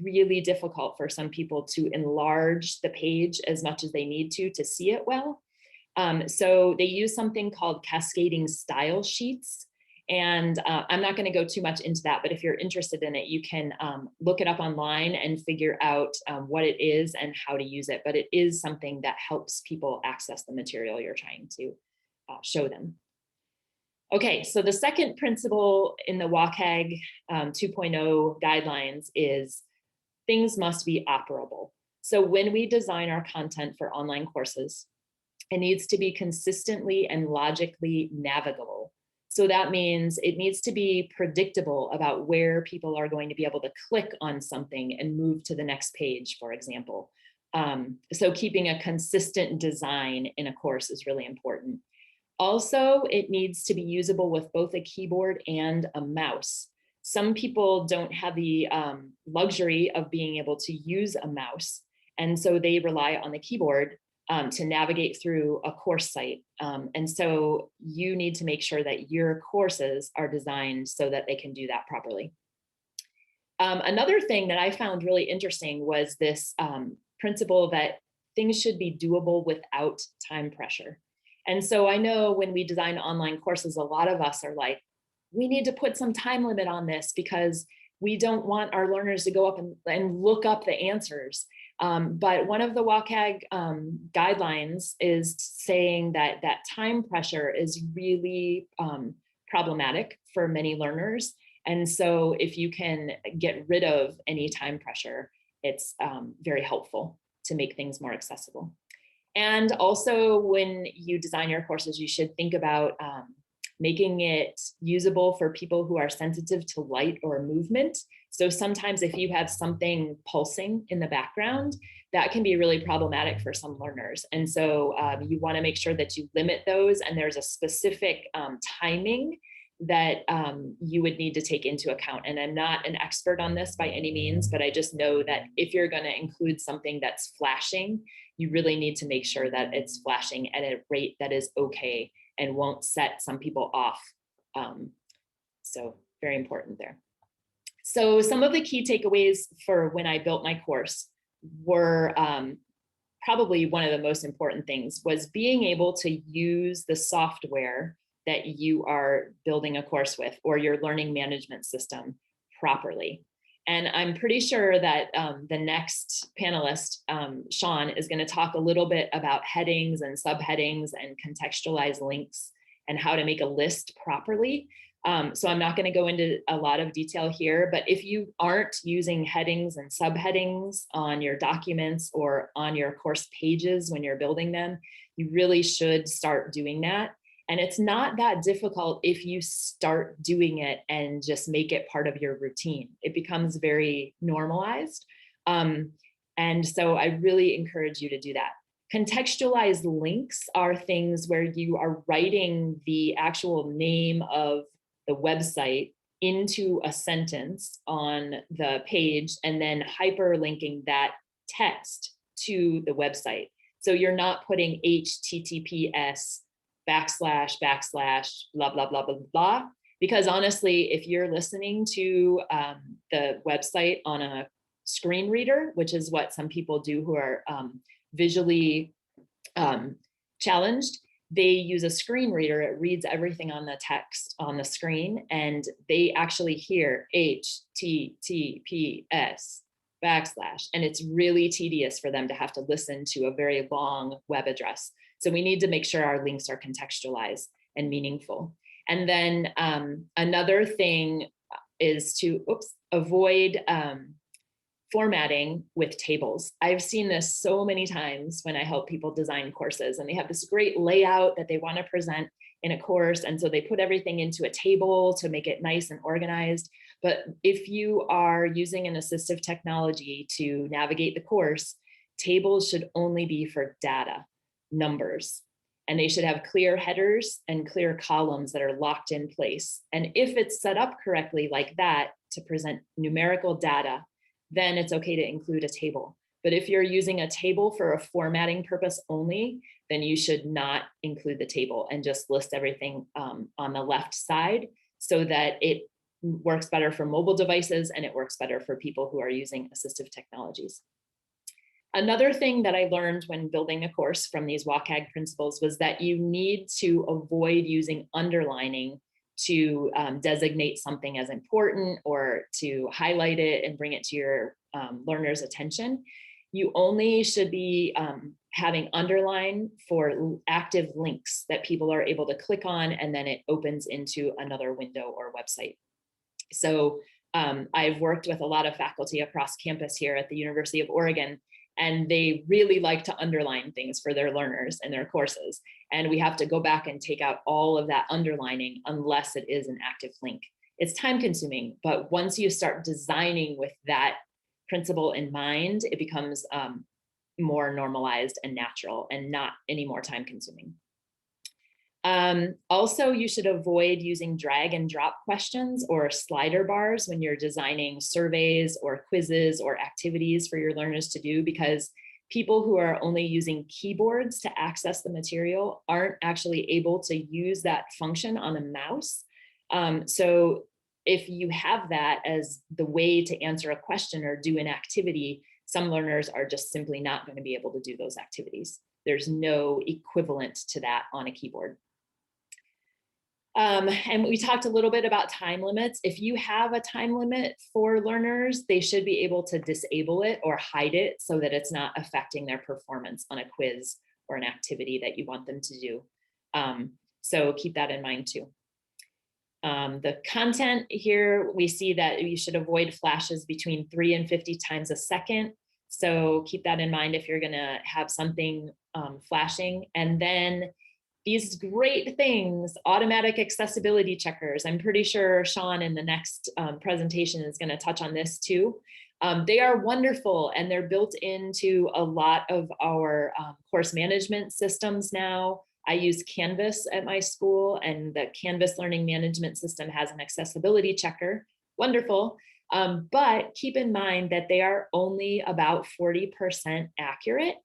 really difficult for some people to enlarge the page as much as they need to see it well. So they use something called cascading style sheets. And I'm not going to go too much into that, but if you're interested in it, you can look it up online and figure out what it is and how to use it. But it is something that helps people access the material you're trying to show them. Okay, so the second principle in the WCAG 2.0 guidelines is things must be operable. So when we design our content for online courses, it needs to be consistently and logically navigable. So that means it needs to be predictable about where people are going to be able to click on something and move to the next page, for example. So keeping a consistent design in a course is really important. Also, it needs to be usable with both a keyboard and a mouse. Some people don't have the luxury of being able to use a mouse, and so they rely on the keyboard to navigate through a course site. And so you need to make sure that your courses are designed so that they can do that properly. Another thing that I found really interesting was this principle that things should be doable without time pressure. And so I know when we design online courses, a lot of us are like, we need to put some time limit on this because we don't want our learners to go up and look up the answers. But one of the WCAG guidelines is saying that that time pressure is really problematic for many learners. And so if you can get rid of any time pressure, it's very helpful to make things more accessible. And also when you design your courses, you should think about making it usable for people who are sensitive to light or movement. So sometimes if you have something pulsing in the background, that can be really problematic for some learners. And so you want to make sure that you limit those, and there's a specific timing that you would need to take into account. And I'm not an expert on this by any means, but I just know that if you're going to include something that's flashing, you really need to make sure that it's flashing at a rate that is okay and won't set some people off. So very important there. So some of the key takeaways for when I built my course were probably one of the most important things was being able to use the software that you are building a course with or your learning management system properly. And I'm pretty sure that the next panelist, Sean, is going to talk a little bit about headings and subheadings and contextualized links and how to make a list properly. So I'm not going to go into a lot of detail here, but if you aren't using headings and subheadings on your documents or on your course pages when you're building them, you really should start doing that. And it's not that difficult if you start doing it and just make it part of your routine. It becomes very normalized. And so I really encourage you to do that. Contextualized links are things where you are writing the actual name of the website into a sentence on the page and then hyperlinking that text to the website. So you're not putting HTTPS / blah, blah, blah, blah, blah. Because honestly, if you're listening to the website on a screen reader, which is what some people do who are visually challenged, they / a screen reader. It reads everything on the text on the screen, and they actually hear HTTPS / and it's really tedious for them to have to listen to a very long web address. So we need to make sure our links are contextualized and meaningful. And then another thing is to avoid formatting with tables. I've seen this so many times when I help people design courses, and they have this great layout that they want to present in a course. And so they put everything into a table to make it nice and organized. But if you are using an assistive technology to navigate the course, tables should only be for data, numbers, and they should have clear headers and clear columns that are locked in place. And if it's set up correctly like that to present numerical data, then it's okay to include a table. But if you're using a table for a formatting purpose only, then you should not include the table and just list everything on the left side so that it works better for mobile devices and it works better for people who are using assistive technologies. Another thing that I learned when building a course from these WCAG principles was that you need to avoid using underlining to designate something as important or to highlight it and bring it to your learners' attention. You only should be having underline for active links that people are able to click on, and then it opens into another window or website. So I've worked with a lot of faculty across campus here at the University of Oregon, and they really like to underline things for their learners and their courses. And we have to go back and take out all of that underlining unless it is an active link. It's time consuming, but once you start designing with that principle in mind, it becomes more normalized and natural and not any more time consuming. Also, you should avoid using drag and drop questions or slider bars when you're designing surveys or quizzes or activities for your learners to do, because people who are only using keyboards to access the material aren't actually able to use that function on a mouse. So if you have that as the way to answer a question or do an activity, some learners are just simply not going to be able to do those activities. There's no equivalent to that on a keyboard. And we talked a little bit about time limits. If you have a time limit for learners, they should be able to disable it or hide it so that it's not affecting their performance on a quiz or an activity that you want them to do. So keep that in mind too. The content here, we see that you should avoid flashes between 3 and 50 times a second. So keep that in mind if you're gonna have something flashing. And then these great things, automatic accessibility checkers. I'm pretty sure Sean in the next presentation is going to touch on this too. They are wonderful and they're built into a lot of our course management systems now. I use Canvas at my school, and the Canvas learning management system has an accessibility checker. Wonderful. But keep in mind that they are only about 40% accurate.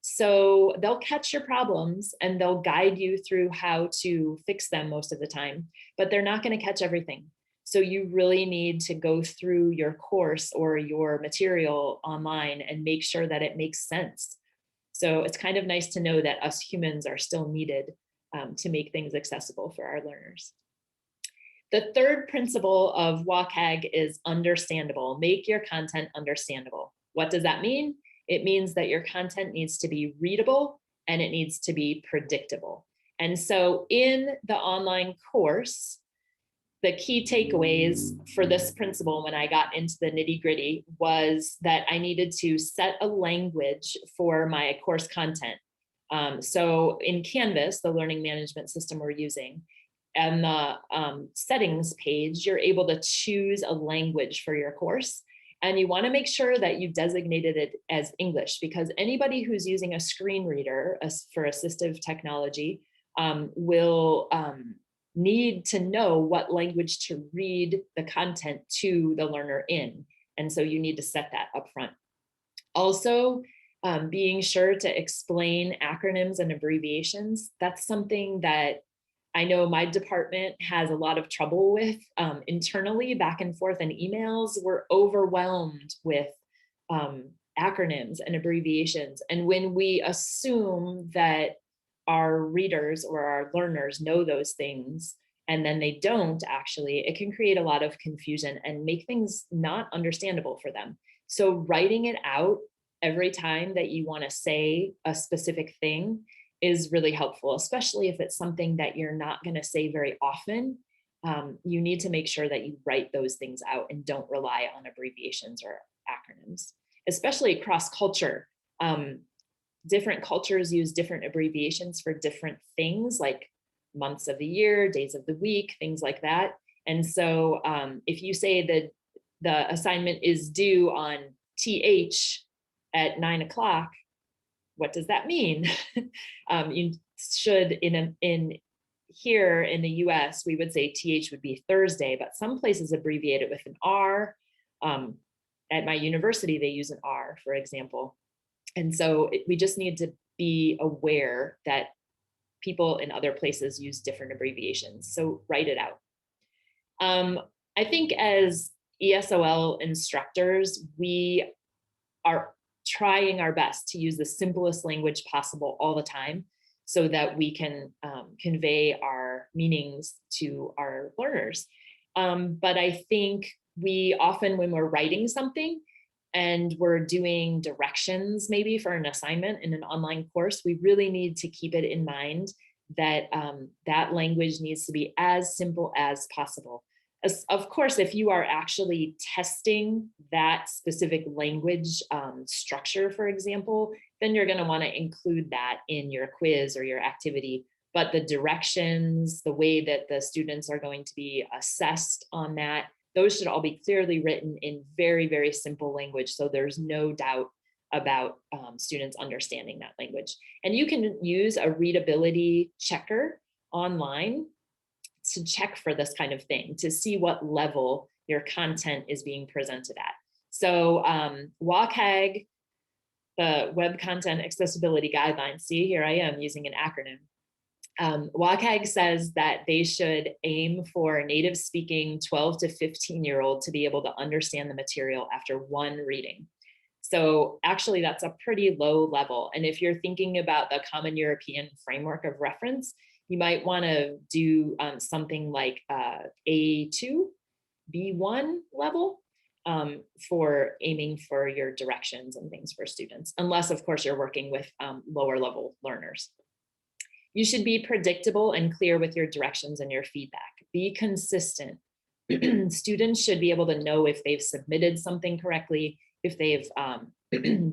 So they'll catch your problems and they'll guide you through how to fix them most of the time, but they're not going to catch everything. So you really need to go through your course or your material online and make sure that it makes sense. So it's kind of nice to know that us humans are still needed to make things accessible for our learners. The third principle of WCAG is understandable. Make your content understandable. What does that mean? It means that your content needs to be readable and it needs to be predictable. And so in the online course, the key takeaways for this principle when I got into the nitty-gritty was that I needed to set a language for my course content. So in Canvas, the learning management system we're using, and the settings page, you're able to choose a language for your course. And you want to make sure that you've designated it as English, because anybody who's using a screen reader for assistive technology will need to know what language to read the content to the learner in. And so you need to set that up front. Also, being sure to explain acronyms and abbreviations. That's something that I know my department has a lot of trouble with internally, back and forth in emails. We're overwhelmed with acronyms and abbreviations. And when we assume that our readers or our learners know those things, and then they don't actually, it can create a lot of confusion and make things not understandable for them. So writing it out every time that you want to say a specific thing is really helpful, especially if it's something that you're not going to say very often. You need to make sure that you write those things out and don't rely on abbreviations or acronyms, especially across culture. Different cultures use different abbreviations for different things, like months of the year, days of the week, things like that. And so if you say that the assignment is due on TH at 9 o'clock, what does that mean? You should, here in the US, we would say TH would be Thursday, but some places abbreviate it with an R. At my university, they use an R, for example. And so we just need to be aware that people in other places use different abbreviations. So write it out. I think as ESOL instructors, we are trying our best to use the simplest language possible all the time so that we can convey our meanings to our learners. But I think we often, when we're writing something and we're doing directions maybe for an assignment in an online course, we really need to keep it in mind that that language needs to be as simple as possible. Of course, if you are actually testing that specific language structure, for example, then you're going to want to include that in your quiz or your activity. But the directions, the way that the students are going to be assessed on that, those should all be clearly written in very, very simple language. So there's no doubt about students understanding that language. And you can use a readability checker online to check for this kind of thing, to see what level your content is being presented at. So WCAG, the Web Content Accessibility Guidelines, see, here I am using an acronym. WCAG says that they should aim for native speaking 12 to 15-year-old to be able to understand the material after one reading. So actually that's a pretty low level. And if you're thinking about the Common European Framework of Reference, you might want to do something like A2, B1 level for aiming for your directions and things for students, unless of course you're working with lower level learners. You should be predictable and clear with your directions and your feedback. Be consistent. Students should be able to know if they've submitted something correctly, if they've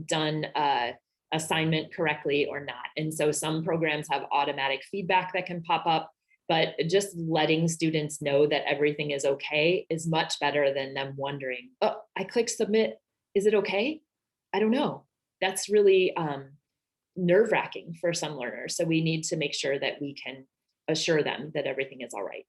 done assignment correctly or not. And so some programs have automatic feedback that can pop up, but just letting students know that everything is okay is much better than them wondering, oh, I clicked submit, is it okay? I don't know. That's really nerve-wracking for some learners. So we need to make sure that we can assure them that everything is all right.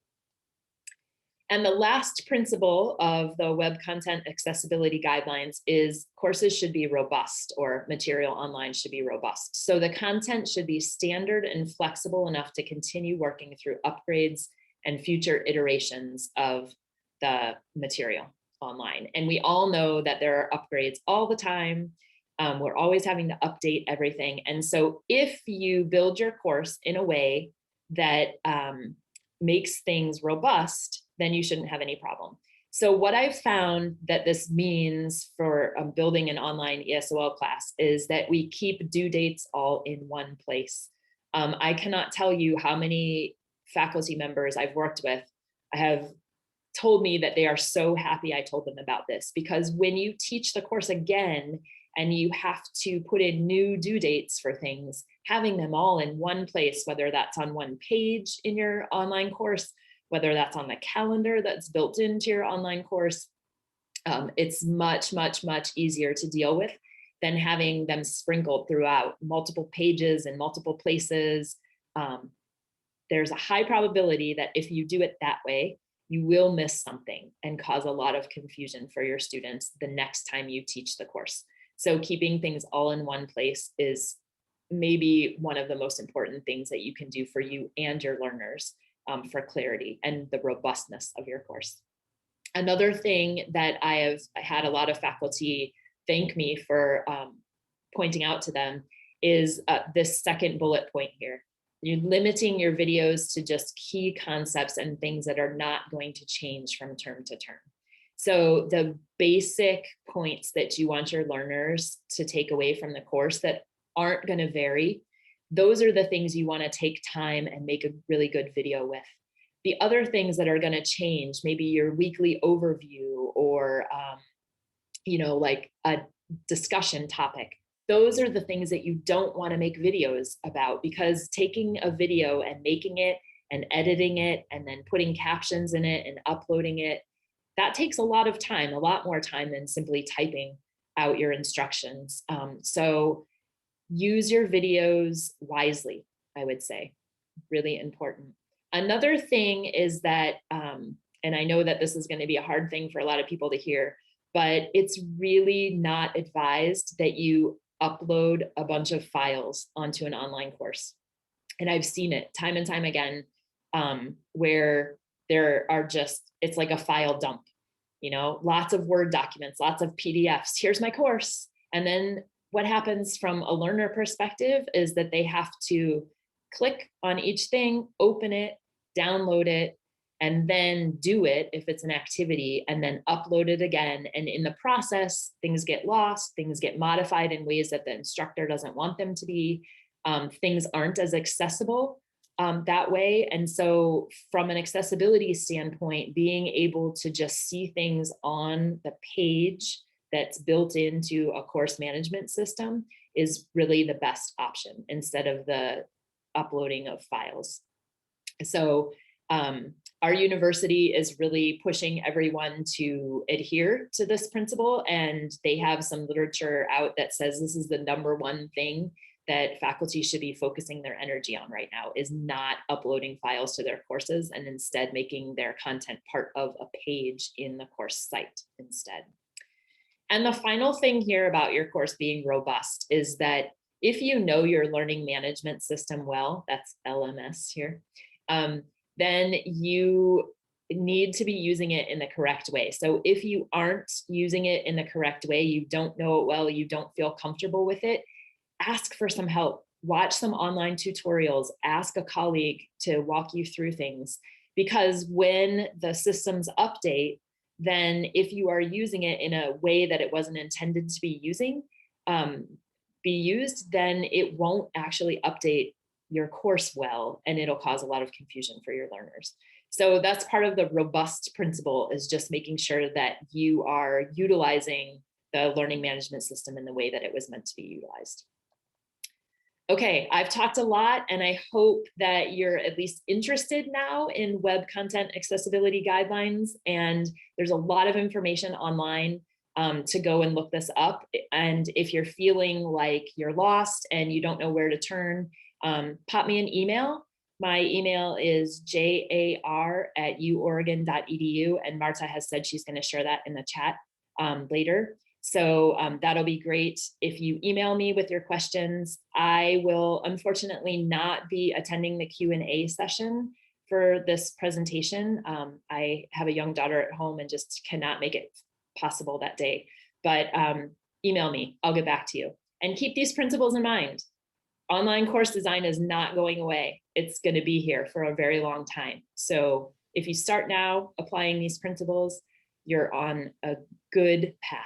And the last principle of the Web Content Accessibility Guidelines is courses should be robust, or material online should be robust. So the content should be standard and flexible enough to continue working through upgrades and future iterations of the material online. And we all know that there are upgrades all the time. We're always having to update everything. And so if you build your course in a way that makes things robust, then you shouldn't have any problem. So what I've found that this means for building an online ESOL class is that we keep due dates all in one place. I cannot tell you how many faculty members I've worked with have told me that they are so happy I told them about this, because when you teach the course again and you have to put in new due dates for things, having them all in one place, whether that's on one page in your online course, whether that's on the calendar that's built into your online course, it's much, much, much easier to deal with than having them sprinkled throughout multiple pages and multiple places. There's a high probability that if you do it that way, you will miss something and cause a lot of confusion for your students the next time you teach the course. So keeping things all in one place is maybe one of the most important things that you can do for you and your learners for clarity and the robustness of your course. Another thing that I have had a lot of faculty thank me for pointing out to them is this second bullet point here. You're limiting your videos to just key concepts and things that are not going to change from term to term. So the basic points that you want your learners to take away from the course that aren't going to vary, those are the things you want to take time and make a really good video with. The other things that are going to change, maybe your weekly overview or, like a discussion topic. Those are the things that you don't want to make videos about, because taking a video and making it and editing it and then putting captions in it and uploading it, that takes a lot of time, a lot more time than simply typing out your instructions. So use your videos wisely, I would say, really important. Another thing is that, and I know that this is going to be a hard thing for a lot of people to hear, but it's really not advised that you upload a bunch of files onto an online course. And I've seen it time and time again, where there are just, it's like a file dump, lots of Word documents, lots of PDFs. Here's my course. And then what happens from a learner perspective is that they have to click on each thing, open it, download it, and then do it if it's an activity, and then upload it again. And in the process, things get lost, things get modified in ways that the instructor doesn't want them to be. Things aren't as accessible that way. And so from an accessibility standpoint, being able to just see things on the page that's built into a course management system is really the best option instead of the uploading of files. So our university is really pushing everyone to adhere to this principle, and they have some literature out that says this is the #1 thing that faculty should be focusing their energy on right now, is not uploading files to their courses and instead making their content part of a page in the course site instead. And the final thing here about your course being robust is that if you know your learning management system well, that's LMS here, then you need to be using it in the correct way. So if you aren't using it in the correct way, you don't know it well, you don't feel comfortable with it, ask for some help. Watch some online tutorials, ask a colleague to walk you through things. Because when the systems update, then if you are using it in a way that it wasn't intended to be used, then it won't actually update your course well, and it'll cause a lot of confusion for your learners. So that's part of the robust principle, is just making sure that you are utilizing the learning management system in the way that it was meant to be utilized. Okay, I've talked a lot, and I hope that you're at least interested now in web content accessibility guidelines, and there's a lot of information online to go and look this up. And if you're feeling like you're lost and you don't know where to turn, pop me an email. My email is jar@uoregon.edu, and Marta has said she's going to share that in the chat later. So that'll be great. If you email me with your questions, I will unfortunately not be attending the Q&A session for this presentation. I have a young daughter at home and just cannot make it possible that day, but email me, I'll get back to you. And keep these principles in mind. Online course design is not going away. It's going to be here for a very long time. So if you start now applying these principles, you're on a good path.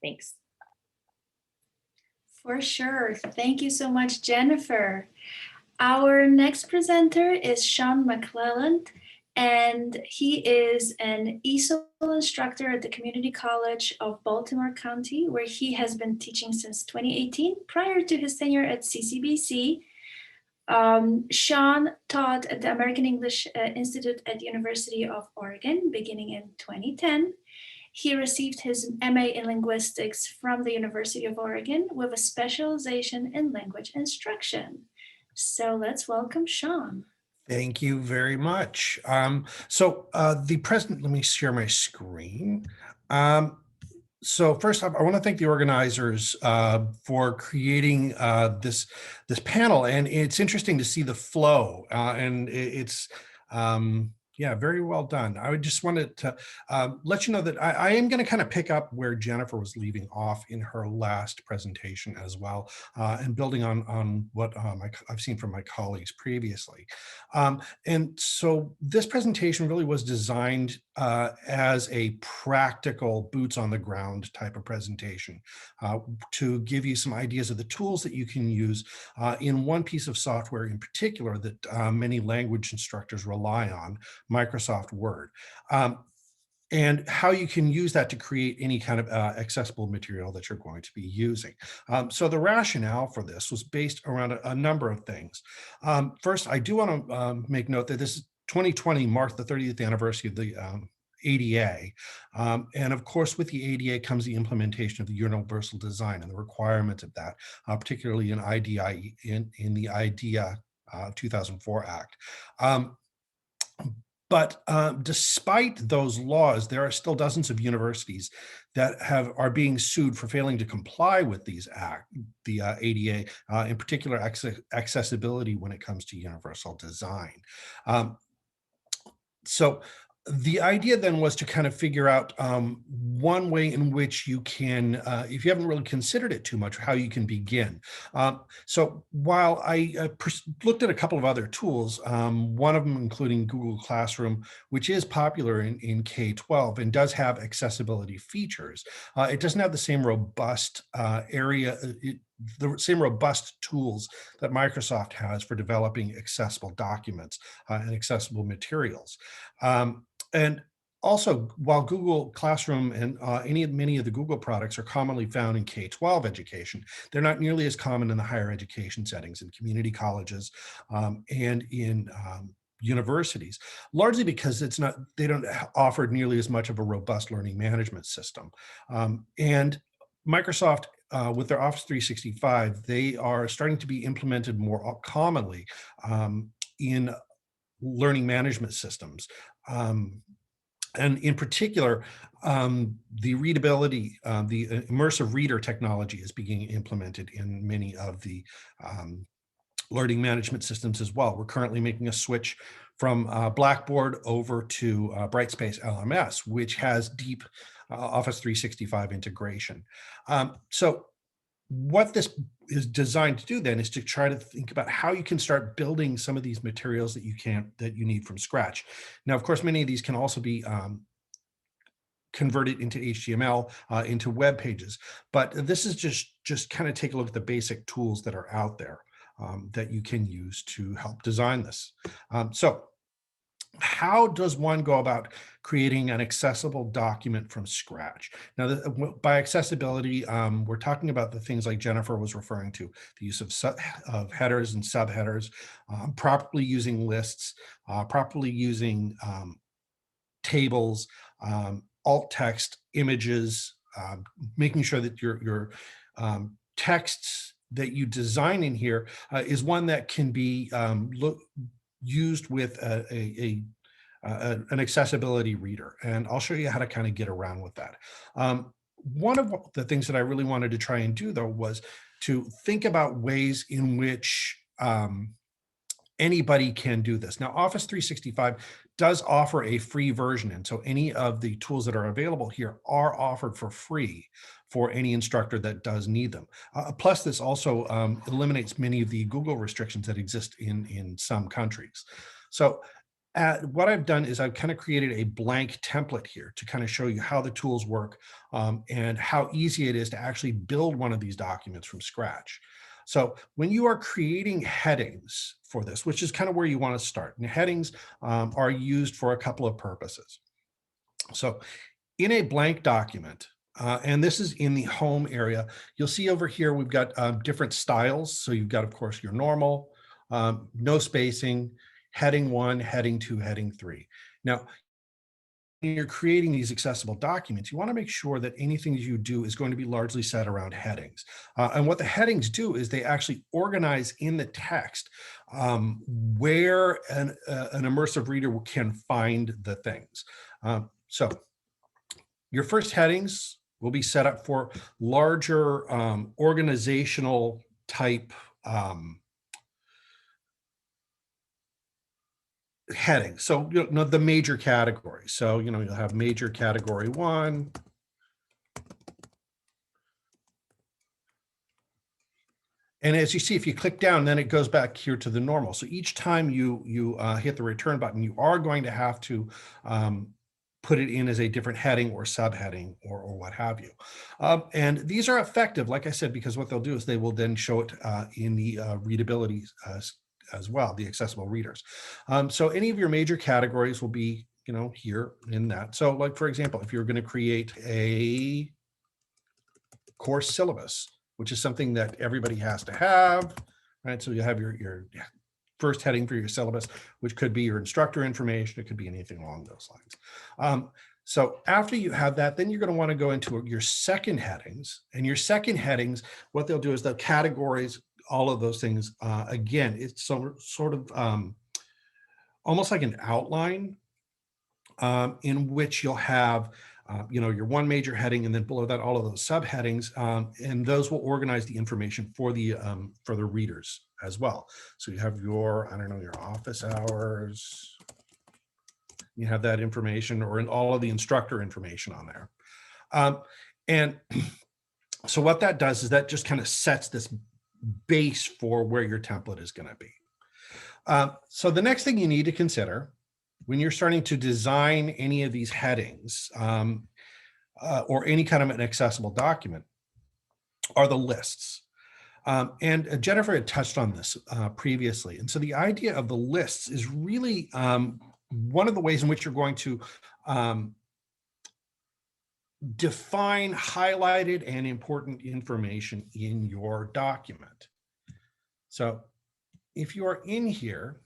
Thanks. For sure. Thank you so much, Jennifer. Our next presenter is Sean McClelland, and he is an ESOL instructor at the Community College of Baltimore County, where he has been teaching since 2018, prior to his tenure at CCBC. Sean taught at the American English Institute at University of Oregon, beginning in 2010. He received his MA in linguistics from the University of Oregon with a specialization in language instruction. So let's welcome Sean. Thank you very much. The president, let me share my screen. So first off, I want to thank the organizers for creating this panel, and it's interesting to see the flow, and it's yeah, very well done. I just wanted to let you know that I am going to kind of pick up where Jennifer was leaving off in her last presentation as well, and building on what I've seen from my colleagues previously. And so this presentation really was designed as a practical boots on the ground type of presentation to give you some ideas of the tools that you can use in one piece of software in particular that many language instructors rely on, Microsoft Word, and how you can use that to create any kind of accessible material that you're going to be using. So the rationale for this was based around a number of things. First, I do want to make note that this is 2020 marked the 30th anniversary of the ADA. And of course, with the ADA comes the implementation of the universal design and the requirement of that, particularly in IDIA, in the IDEA 2004 Act. But despite those laws, there are still dozens of universities that are being sued for failing to comply with the ADA, in particular accessibility when it comes to universal design. So the idea then was to kind of figure out one way in which you can, if you haven't really considered it too much, how you can begin. So while I looked at a couple of other tools, one of them including Google Classroom, which is popular in K-12 and does have accessibility features, it doesn't have the same robust the same robust tools that Microsoft has for developing accessible documents and accessible materials. And also, while Google Classroom and many of the Google products are commonly found in K-12 education, they're not nearly as common in the higher education settings, in community colleges and in universities, largely because they don't offer nearly as much of a robust learning management system. And Microsoft, with their Office 365, they are starting to be implemented more commonly in learning management systems. And in particular, the readability, the immersive reader technology is being implemented in many of the learning management systems as well. We're currently making a switch from Blackboard over to Brightspace LMS, which has deep Office 365 integration. So what this is designed to do then is to try to think about how you can start building some of these materials that you need from scratch. Now, of course, many of these can also be converted into HTML, into web pages, but this is just kind of take a look at the basic tools that are out there that you can use to help design this. So how does one go about creating an accessible document from scratch? Now, by accessibility, we're talking about the things like Jennifer was referring to, the use of headers and subheaders, properly using lists, properly using tables, alt text, images, making sure that your texts that you design in here is one that can be used with an accessibility reader. And I'll show you how to kind of get around with that. One of the things that I really wanted to try and do, though, was to think about ways in which anybody can do this. Now, Office 365 does offer a free version, and so any of the tools that are available here are offered for free for any instructor that does need them. Plus, this also eliminates many of the Google restrictions that exist in some countries. So what I've done is I've kind of created a blank template here to kind of show you how the tools work and how easy it is to actually build one of these documents from scratch. So when you are creating headings for this, which is kind of where you want to start, and headings are used for a couple of purposes. So in a blank document, and this is in the home area, you'll see over here we've got different styles. So you've got, of course, your normal, no spacing, heading 1, heading 2, heading 3. Now, when you're creating these accessible documents, you want to make sure that anything you do is going to be largely set around headings. And what the headings do is they actually organize in the text where an immersive reader can find the things. So your first headings will be set up for larger organizational type headings. So the major categories. So you'll have major category 1. And as you see, if you click down, then it goes back here to the normal. So each time you hit the return button, you are going to have to put it in as a different heading or subheading or what have you. And these are effective, like I said, because what they'll do is they will then show it in the readability as well, the accessible readers. So any of your major categories will be, here in that. So like, for example, if you're going to create a course syllabus, which is something that everybody has to have, right? So you have your first heading for your syllabus, which could be your instructor information. It could be anything along those lines. So after you have that, then you're going to want to go into your second headings. And your second headings, what they'll do is the categories, all of those things. Again, it's sort of almost like an outline in which you'll have your one major heading, and then below that, all of those subheadings, and those will organize the information for the readers as well. So you have your, your office hours, you have that information, or in all of the instructor information on there. And so what that does is that just kind of sets this base for where your template is going to be. So the next thing you need to consider when you're starting to design any of these headings or any kind of an accessible document are the lists. And Jennifer had touched on this previously. And so the idea of the lists is really one of the ways in which you're going to define highlighted and important information in your document. So if you are in here,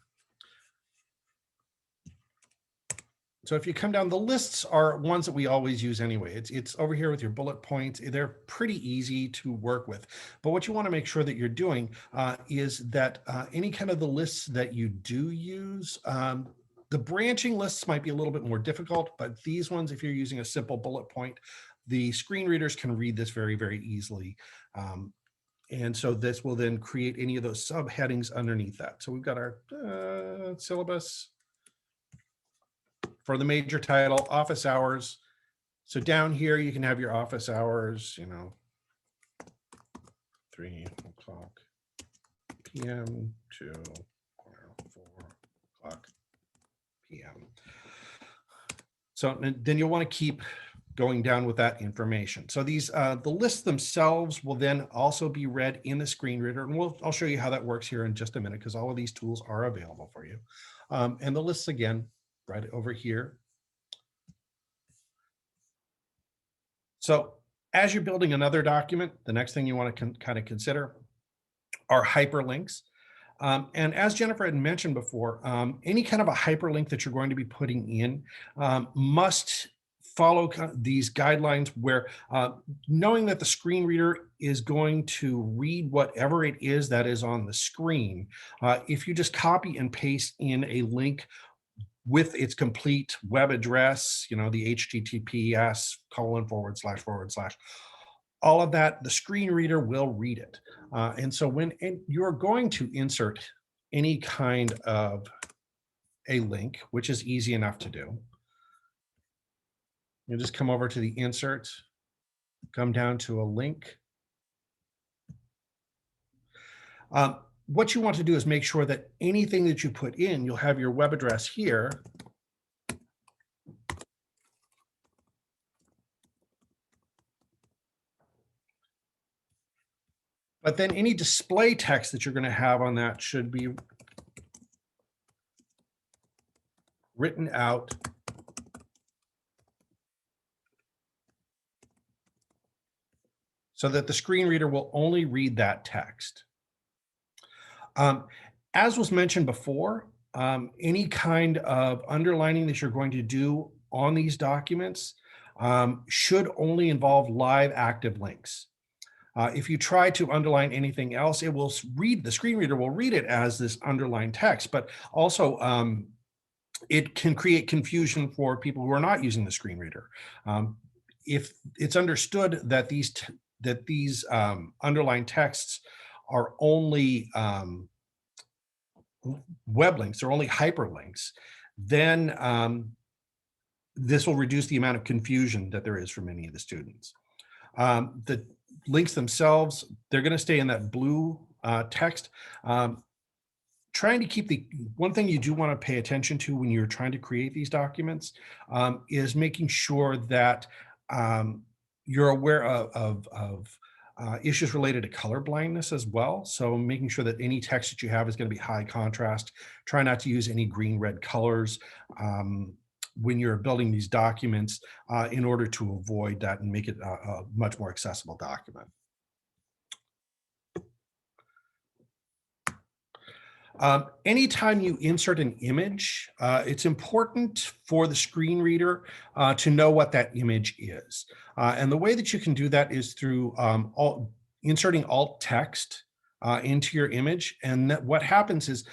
so if you come down, the lists are ones that we always use anyway. It's over here with your bullet points. They're pretty easy to work with. But what you want to make sure that you're doing is that any kind of the lists that you do use, the branching lists might be a little bit more difficult, but these ones, if you're using a simple bullet point, the screen readers can read this very, very easily. And so this will then create any of those subheadings underneath that. So we've got our syllabus. For the major title, office hours. So down here, you can have your office hours, 3 o'clock p.m. to 4 o'clock p.m. So then you'll want to keep going down with that information. So these, the lists themselves will then also be read in the screen reader. And I'll show you how that works here in just a minute, because all of these tools are available for you. And the lists again, right over here. So as you're building another document, the next thing you want to kind of consider are hyperlinks. And as Jennifer had mentioned before, any kind of a hyperlink that you're going to be putting in must follow these guidelines where knowing that the screen reader is going to read whatever it is that is on the screen, if you just copy and paste in a link with its complete web address, the https:// all of that, the screen reader will read it. And so when you're going to insert any kind of a link, which is easy enough to do, you just come over to the insert, come down to a link. what you want to do is make sure that anything that you put in, you'll have your web address here. But then any display text that you're going to have on that should be written out so that the screen reader will only read that text. As was mentioned before, any kind of underlining that you're going to do on these documents should only involve live active links. If you try to underline anything else, it will read, the screen reader will read it as this underlined text, but also it can create confusion for people who are not using the screen reader. If it's understood that these underlined texts are only web links, they're only hyperlinks, then this will reduce the amount of confusion that there is for many of the students. The links themselves, they're going to stay in that blue text. Trying to keep one thing you do want to pay attention to when you're trying to create these documents is making sure that you're aware of issues related to color blindness as well. So making sure that any text that you have is going to be high contrast. Try not to use any green, red colors when you're building these documents in order to avoid that and make it a much more accessible document. Anytime you insert an image, it's important for the screen reader to know what that image is. And the way that you can do that is through inserting alt text into your image. And what happens is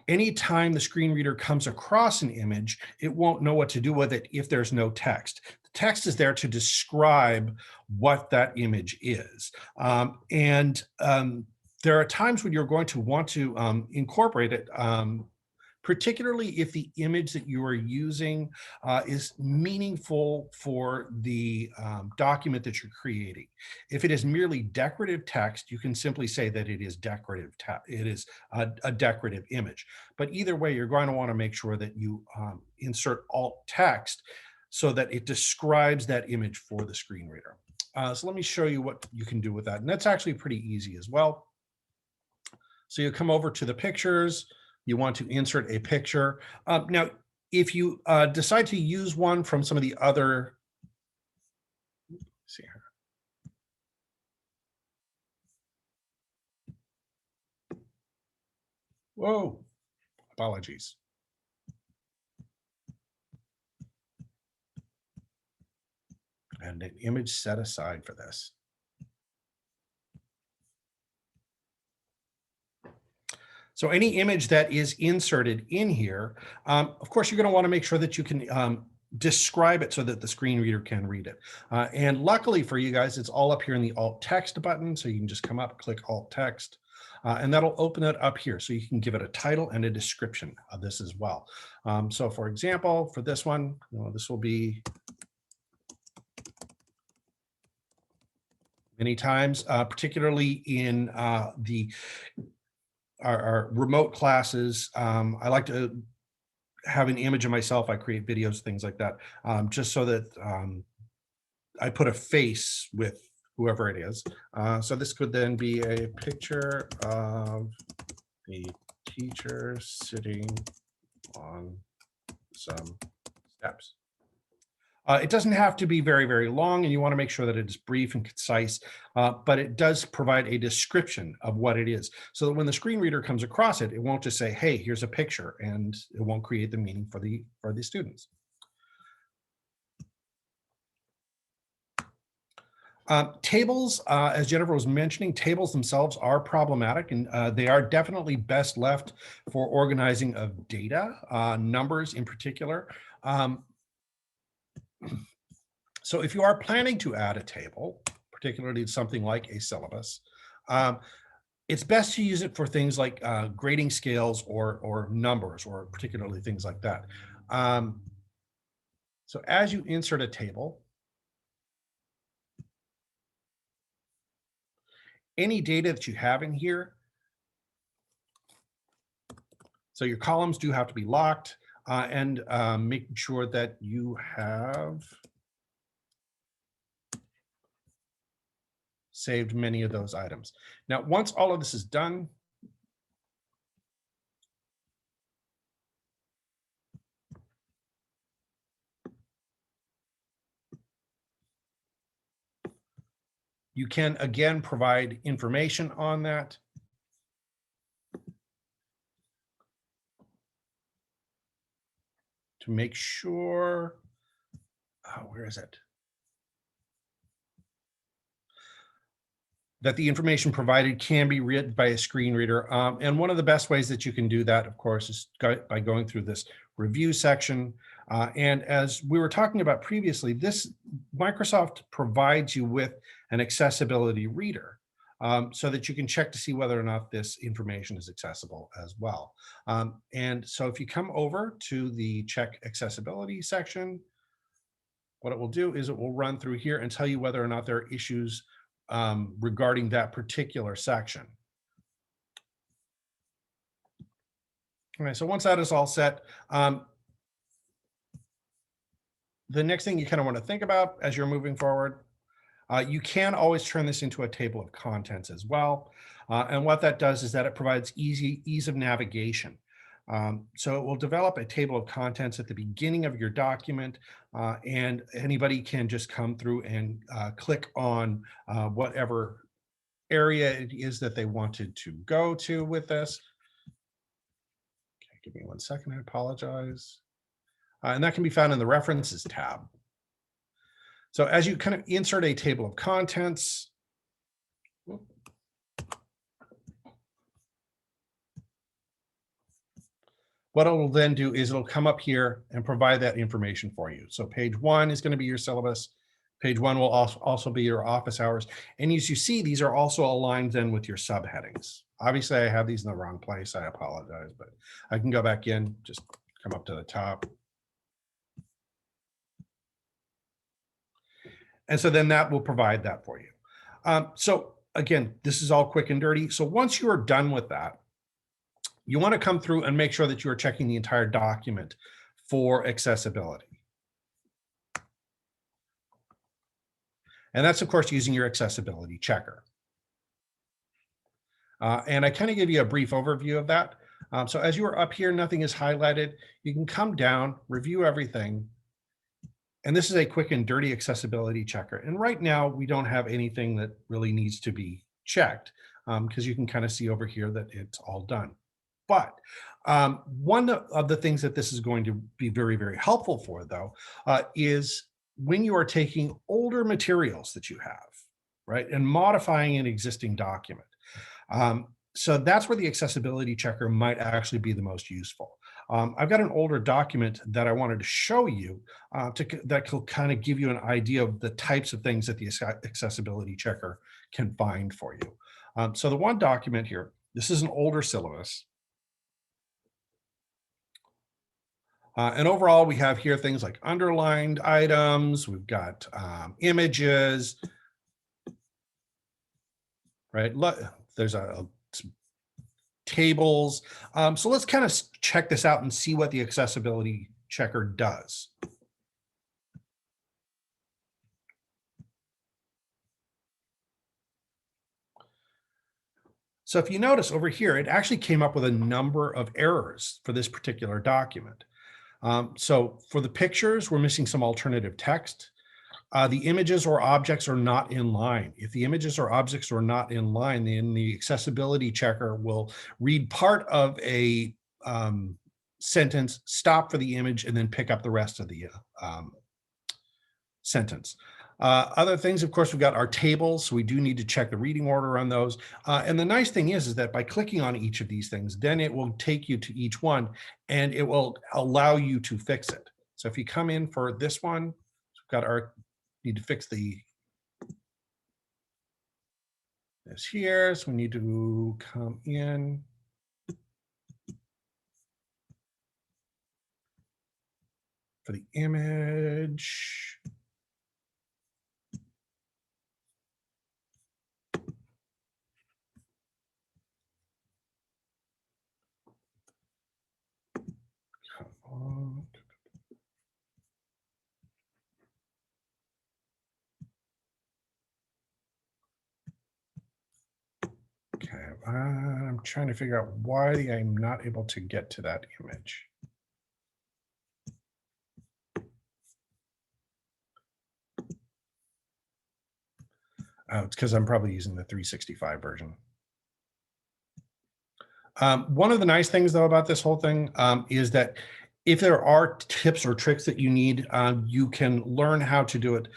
anytime the screen reader comes across an image, it won't know what to do with it if there's no text. The text is there to describe what that image is. There are times when you're going to want to incorporate it, particularly if the image that you are using is meaningful for the document that you're creating. If it is merely decorative text, you can simply say that it is decorative. It is a decorative image. But either way, you're going to want to make sure that you insert alt text so that it describes that image for the screen reader. So let me show you what you can do with that. And that's actually pretty easy as well. So you come over to the pictures, you want to insert a picture. Now, if you decide to use one from some of the other, let's see here. Whoa, apologies. And an image set aside for this. So any image that is inserted in here, of course, you're going to want to make sure that you can describe it so that the screen reader can read it. And luckily for you guys, it's all up here in the alt text button. So you can just come up, click alt text, and that'll open it up here. So you can give it a title and a description of this as well. So for example, for this one, this will be many times, particularly in our remote classes. I like to have an image of myself. I create videos, things like that, just so that I put a face with whoever it is. So this could then be a picture of the teacher sitting on some steps. It doesn't have to be very, very long, and you want to make sure that it is brief and concise, but it does provide a description of what it is, so that when the screen reader comes across it, it won't just say, hey, here's a picture, and it won't create the meaning for the students. Tables, as Jennifer was mentioning, tables themselves are problematic, and they are definitely best left for organizing of data, numbers in particular. So if you are planning to add a table, particularly something like a syllabus, it's best to use it for things like grading scales or numbers, or particularly things like that. So as you insert a table, any data that you have in here, So your columns do have to be locked and making sure that you have saved many of those items. Now, once all of this is done, you can again provide information on that. To make sure, where is it? That the information provided can be read by a screen reader. And one of the best ways that you can do that, of course, is by going through this review section. And as we were talking about previously, this Microsoft provides you with an accessibility reader so that you can check to see whether or not this information is accessible as well. And so if you come over to the check accessibility section, what it will do is it will run through here and tell you whether or not there are issues regarding that particular section. All right, so once that is all set, the next thing you kind of want to think about as you're moving forward, you can always turn this into a table of contents as well. And what that does is that it provides ease of navigation. So it will develop a table of contents at the beginning of your document, and anybody can just come through and click on whatever area it is that they wanted to go to with this. Okay, give me 1 second, I apologize. And that can be found in the References tab. So as you kind of insert a table of contents, what it'll then do is it'll come up here and provide that information for you. So page 1 is going to be your syllabus. Page 1 will also be your office hours. And as you see, these are also aligned then with your subheadings. Obviously, I have these in the wrong place. I apologize, but I can go back in, just come up to the top. And so then that will provide that for you. So again, this is all quick and dirty. So once you are done with that, you want to come through and make sure that you are checking the entire document for accessibility. And that's, of course, using your accessibility checker. And I kind of give you a brief overview of that. So as you are up here, nothing is highlighted. You can come down, review everything. And this is a quick and dirty accessibility checker. And right now, we don't have anything that really needs to be checked because you can kind of see over here that it's all done. But one of the things that this is going to be very, very helpful for, though, is when you are taking older materials that you have, right, and modifying an existing document. So that's where the accessibility checker might actually be the most useful. I've got an older document that I wanted to show you that will kind of give you an idea of the types of things that the accessibility checker can find for you. So the one document here, this is an older syllabus. And overall, we have here things like underlined items. We've got images, right? There's tables. So let's kind of check this out and see what the accessibility checker does. So if you notice over here, it actually came up with a number of errors for this particular document. So for the pictures, we're missing some alternative text. The images or objects are not in line. If the images or objects are not in line, then the accessibility checker will read part of a sentence, stop for the image, and then pick up the rest of the sentence. Other things, of course, we've got our tables. So we do need to check the reading order on those. And the nice thing is that by clicking on each of these things, then it will take you to each one and it will allow you to fix it. So if you come in for this one, we've got our, need to fix this here. So we need to come in. For the image. I'm trying to figure out why I'm not able to get to that image. Oh, it's because I'm probably using the 365 version. One of the nice things, though, about this whole thing is that if there are tips or tricks that you need, you can learn how to do it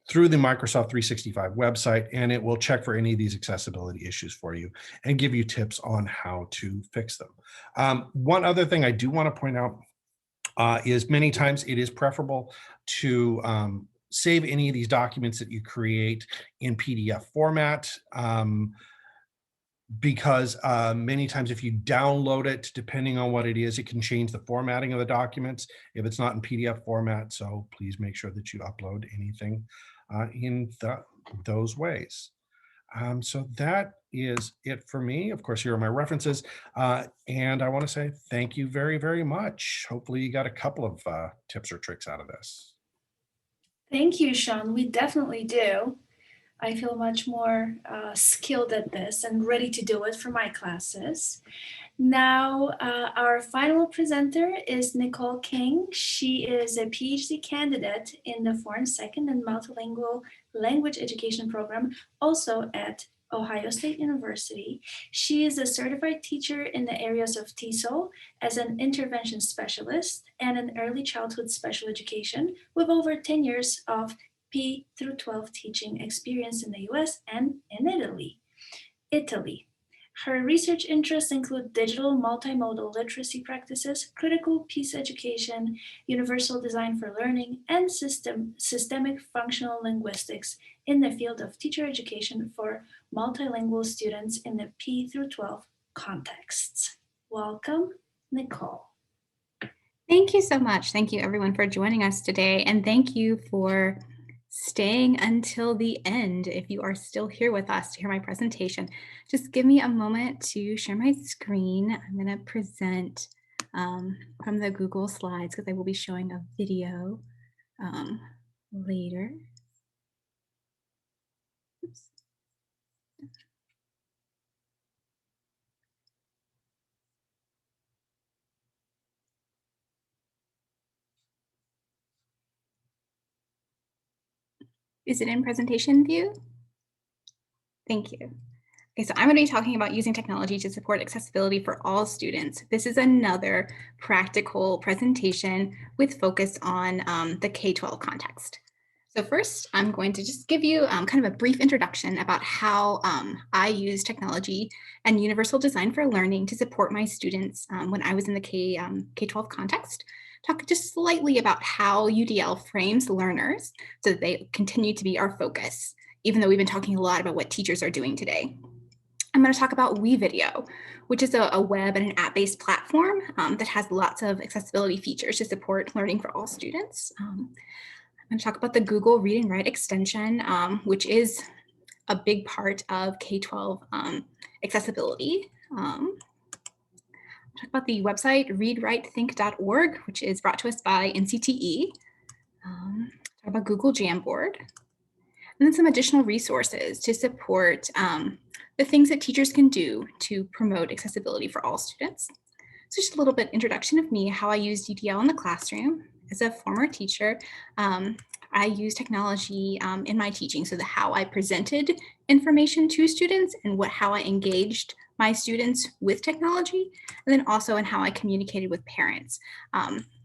through the Microsoft 365 website, and it will check for any of these accessibility issues for you and give you tips on how to fix them. One other thing I do want to point out is many times it is preferable to save any of these documents that you create in PDF format. Because many times if you download it, depending on what it is, it can change the formatting of the documents if it's not in PDF format. So please make sure that you upload anything in those ways. So that is it for me. Of course, here are my references. And I want to say thank you very, very much. Hopefully you got a couple of tips or tricks out of this. Thank you, Sean. We definitely do. I feel much more skilled at this and ready to do it for my classes. Now, our final presenter is Nicole King. She is a PhD candidate in the Foreign Second and Multilingual Language Education program, also at Ohio State University. She is a certified teacher in the areas of TESOL as an intervention specialist and an early childhood special education with over 10 years of P through 12 teaching experience in the US and in Italy. Her research interests include digital multimodal literacy practices, critical peace education, universal design for learning, and systemic functional linguistics in the field of teacher education for multilingual students in the P through 12 contexts. Welcome, Nicole. Thank you so much. Thank you everyone for joining us today. And thank you for staying until the end. If you are still here with us to hear my presentation, just give me a moment to share my screen. I'm going to present from the Google Slides because I will be showing a video later. Oops. Is it in presentation view? Thank you. Okay, so I'm going to be talking about using technology to support accessibility for all students. This is another practical presentation with focus on the K-12 context. So first, I'm going to just give you kind of a brief introduction about how I use technology and universal design for learning to support my students when I was in the K-12 context. Talk just slightly about how UDL frames learners so that they continue to be our focus, even though we've been talking a lot about what teachers are doing today. I'm going to talk about Wevideo, which is a web and an app-based platform that has lots of accessibility features to support learning for all students. I'm going to talk about the Google Read and Write extension, which is a big part of K-12 accessibility. Talk about the website Readrightthink.org, which is brought to us by NCTE. Talk about Google Jamboard, and then some additional resources to support the things that teachers can do to promote accessibility for all students. So just a little bit introduction of me, how I use UDL in the classroom. As a former teacher, I use technology in my teaching, so how I presented information to students and how I engaged my students with technology, and then also in how I communicated with parents.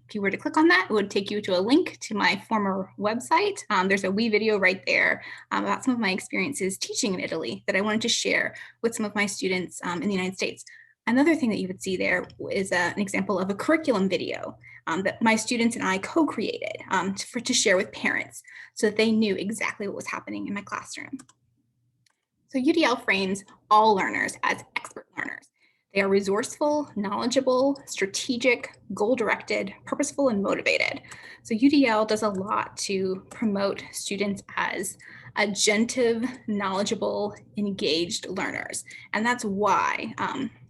If you were to click on that, it would take you to a link to my former website. There's a Wevideo right there about some of my experiences teaching in Italy that I wanted to share with some of my students in the United States. Another thing that you would see there is an example of a curriculum video that my students and I co-created to share with parents so that they knew exactly what was happening in my classroom. So UDL frames all learners as expert learners. They are resourceful, knowledgeable, strategic, goal-directed, purposeful, and motivated. So UDL does a lot to promote students as agentive, knowledgeable, engaged learners. And that's why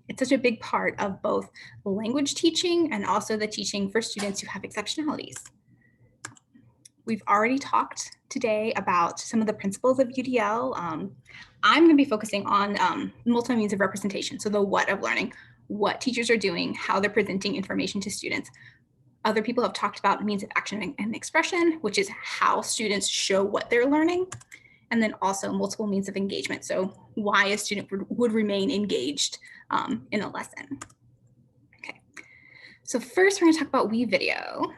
it's such a big part of both language teaching and also the teaching for students who have exceptionalities. We've already talked today about some of the principles of UDL. I'm going to be focusing on multi-means of representation, so the what of learning, what teachers are doing, how they're presenting information to students. Other people have talked about means of action and expression, which is how students show what they're learning, and then also multiple means of engagement, so why a student would remain engaged in a lesson. Okay, so first we're going to talk about Wevideo,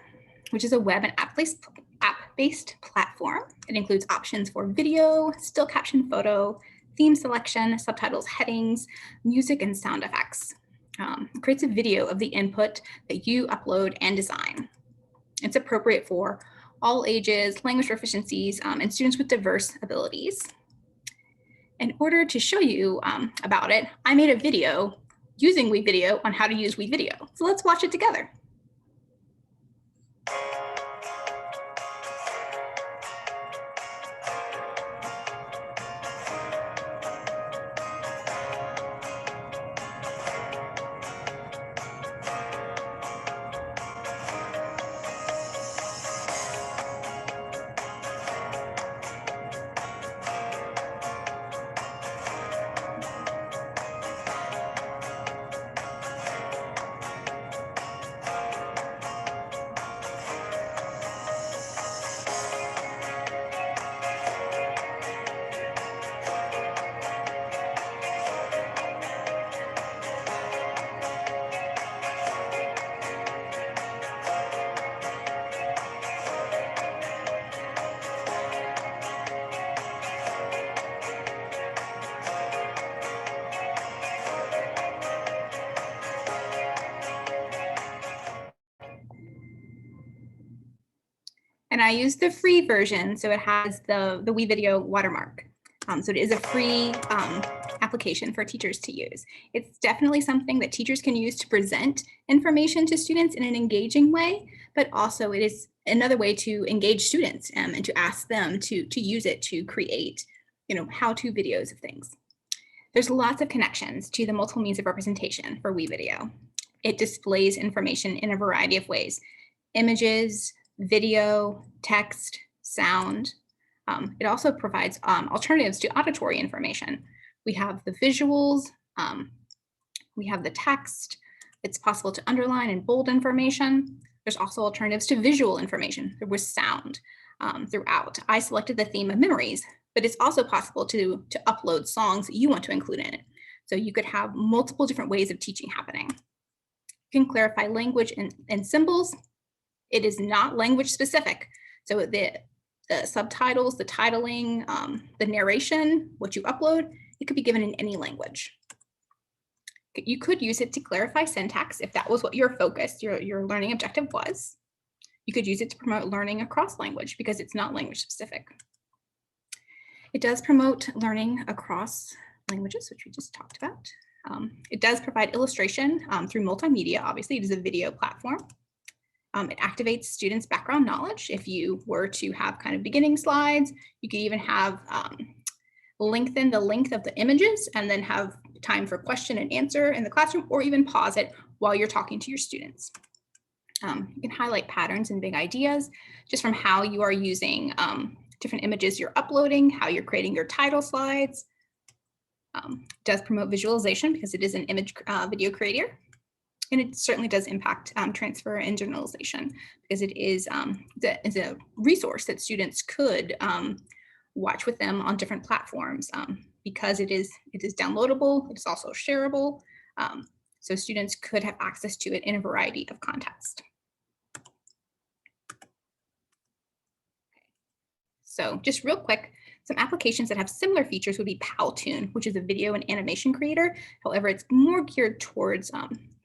which is a web and app-based platform. It includes options for video, still caption photo, theme selection, subtitles, headings, music, and sound effects. It creates a video of the input that you upload and design. It's appropriate for all ages, language proficiencies, and students with diverse abilities. In order to show you about it, I made a video using Wevideo on how to use Wevideo. So let's watch it together. And I used the free version, so it has the Wevideo watermark. So it is a free application for teachers to use. It's definitely something that teachers can use to present information to students in an engaging way, but also it is another way to engage students and to ask them to use it to create, how-to videos of things. There's lots of connections to the multiple means of representation for Wevideo. It displays information in a variety of ways: images, video, text, sound. It also provides alternatives to auditory information. We have the visuals, we have the text. It's possible to underline and bold information. There's also alternatives to visual information. There was sound throughout. I selected the theme of memories, but it's also possible to upload songs that you want to include in it. So you could have multiple different ways of teaching happening. You can clarify language and symbols. It is not language specific. So the subtitles, the titling, the narration, what you upload, it could be given in any language. You could use it to clarify syntax if that was what your focus, your learning objective was. You could use it to promote learning across language because it's not language specific. It does promote learning across languages, which we just talked about. It does provide illustration through multimedia. Obviously, it is a video platform. It activates students' background knowledge. If you were to have kind of beginning slides, you could even have lengthen the length of the images and then have time for question and answer in the classroom, or even pause it while you're talking to your students. You can highlight patterns and big ideas just from how you are using different images you're uploading, how you're creating your title slides. It does promote visualization because it is an image video creator. And it certainly does impact transfer and generalization because it is a resource that students could watch with them on different platforms because it is downloadable. It is also shareable. So students could have access to it in a variety of contexts. So just real quick, some applications that have similar features would be Powtoon, which is a video and animation creator. However, it's more geared towards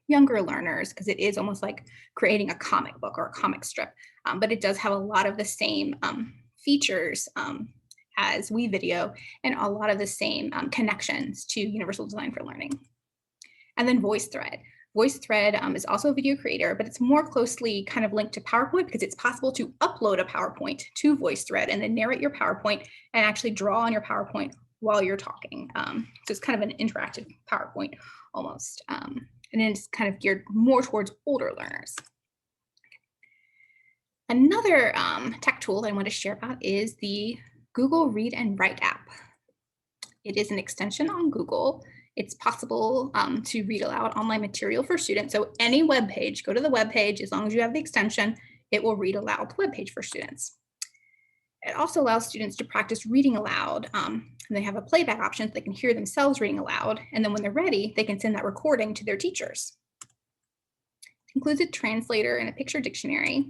younger learners because it is almost like creating a comic book or a comic strip, but it does have a lot of the same features as Wevideo and a lot of the same connections to Universal Design for Learning. And then VoiceThread. VoiceThread is also a video creator, but it's more closely kind of linked to PowerPoint because it's possible to upload a PowerPoint to VoiceThread and then narrate your PowerPoint and actually draw on your PowerPoint while you're talking. So it's kind of an interactive PowerPoint almost. And it's kind of geared more towards older learners. Another tech tool that I want to share about is the Google Read and Write app. It is an extension on Google. It's possible to read aloud online material for students. So any web page, go to the web page, as long as you have the extension, it will read aloud the web page for students. It also allows students to practice reading aloud. And they have a playback option so they can hear themselves reading aloud. And then when they're ready, they can send that recording to their teachers. It includes a translator and a picture dictionary,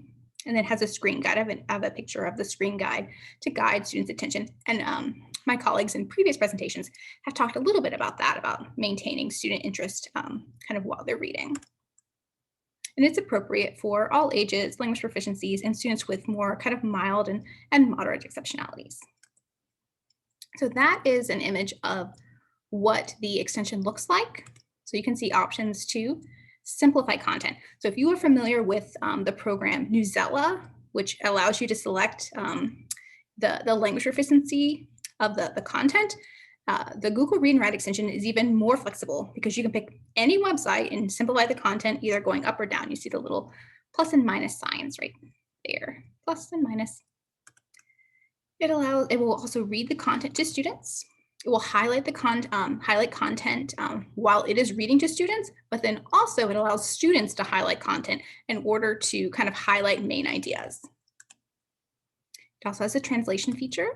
and then has a screen guide of a picture of the screen guide to guide students' attention. And my colleagues in previous presentations have talked a little bit about that, about maintaining student interest kind of while they're reading. And it's appropriate for all ages, language proficiencies, and students with more kind of mild and moderate exceptionalities. So that is an image of what the extension looks like. So you can see options to simplify content. So if you are familiar with the program Newsela, which allows you to select the language proficiency of the content, the Google Read and Write extension is even more flexible because you can pick any website and simplify the content, either going up or down. You see the little plus and minus signs right there, plus and minus. It will also read the content to students. It will highlight the content while it is reading to students, but then also it allows students to highlight content in order to kind of highlight main ideas. It also has a translation feature.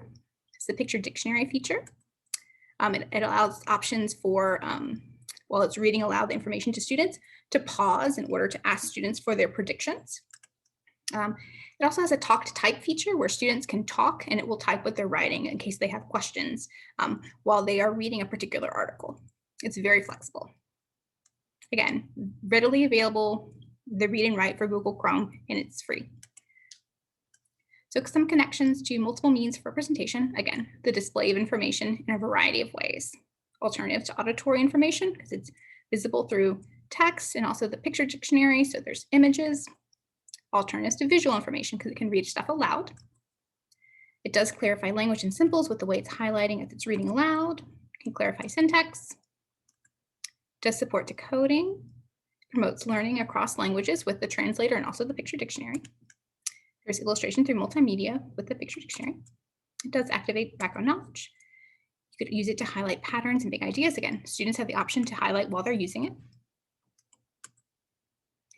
It's the picture dictionary feature. It allows options for, while it's reading aloud the information to students, to pause in order to ask students for their predictions. It also has a talk to type feature where students can talk and it will type what they're writing in case they have questions while they are reading a particular article. It's very flexible. Again, readily available, the read and write for Google Chrome, and it's free. So some connections to multiple means for presentation. Again, the display of information in a variety of ways. Alternative to auditory information because it's visible through text, and also the picture dictionary, so there's images. Alternatives to visual information because it can read stuff aloud. It does clarify language and symbols with the way it's highlighting as it's reading aloud. It can clarify syntax. It does support decoding. It promotes learning across languages with the translator and also the picture dictionary. There's illustration through multimedia with the picture dictionary. It does activate background knowledge. You could use it to highlight patterns and big ideas. Again, students have the option to highlight while they're using it.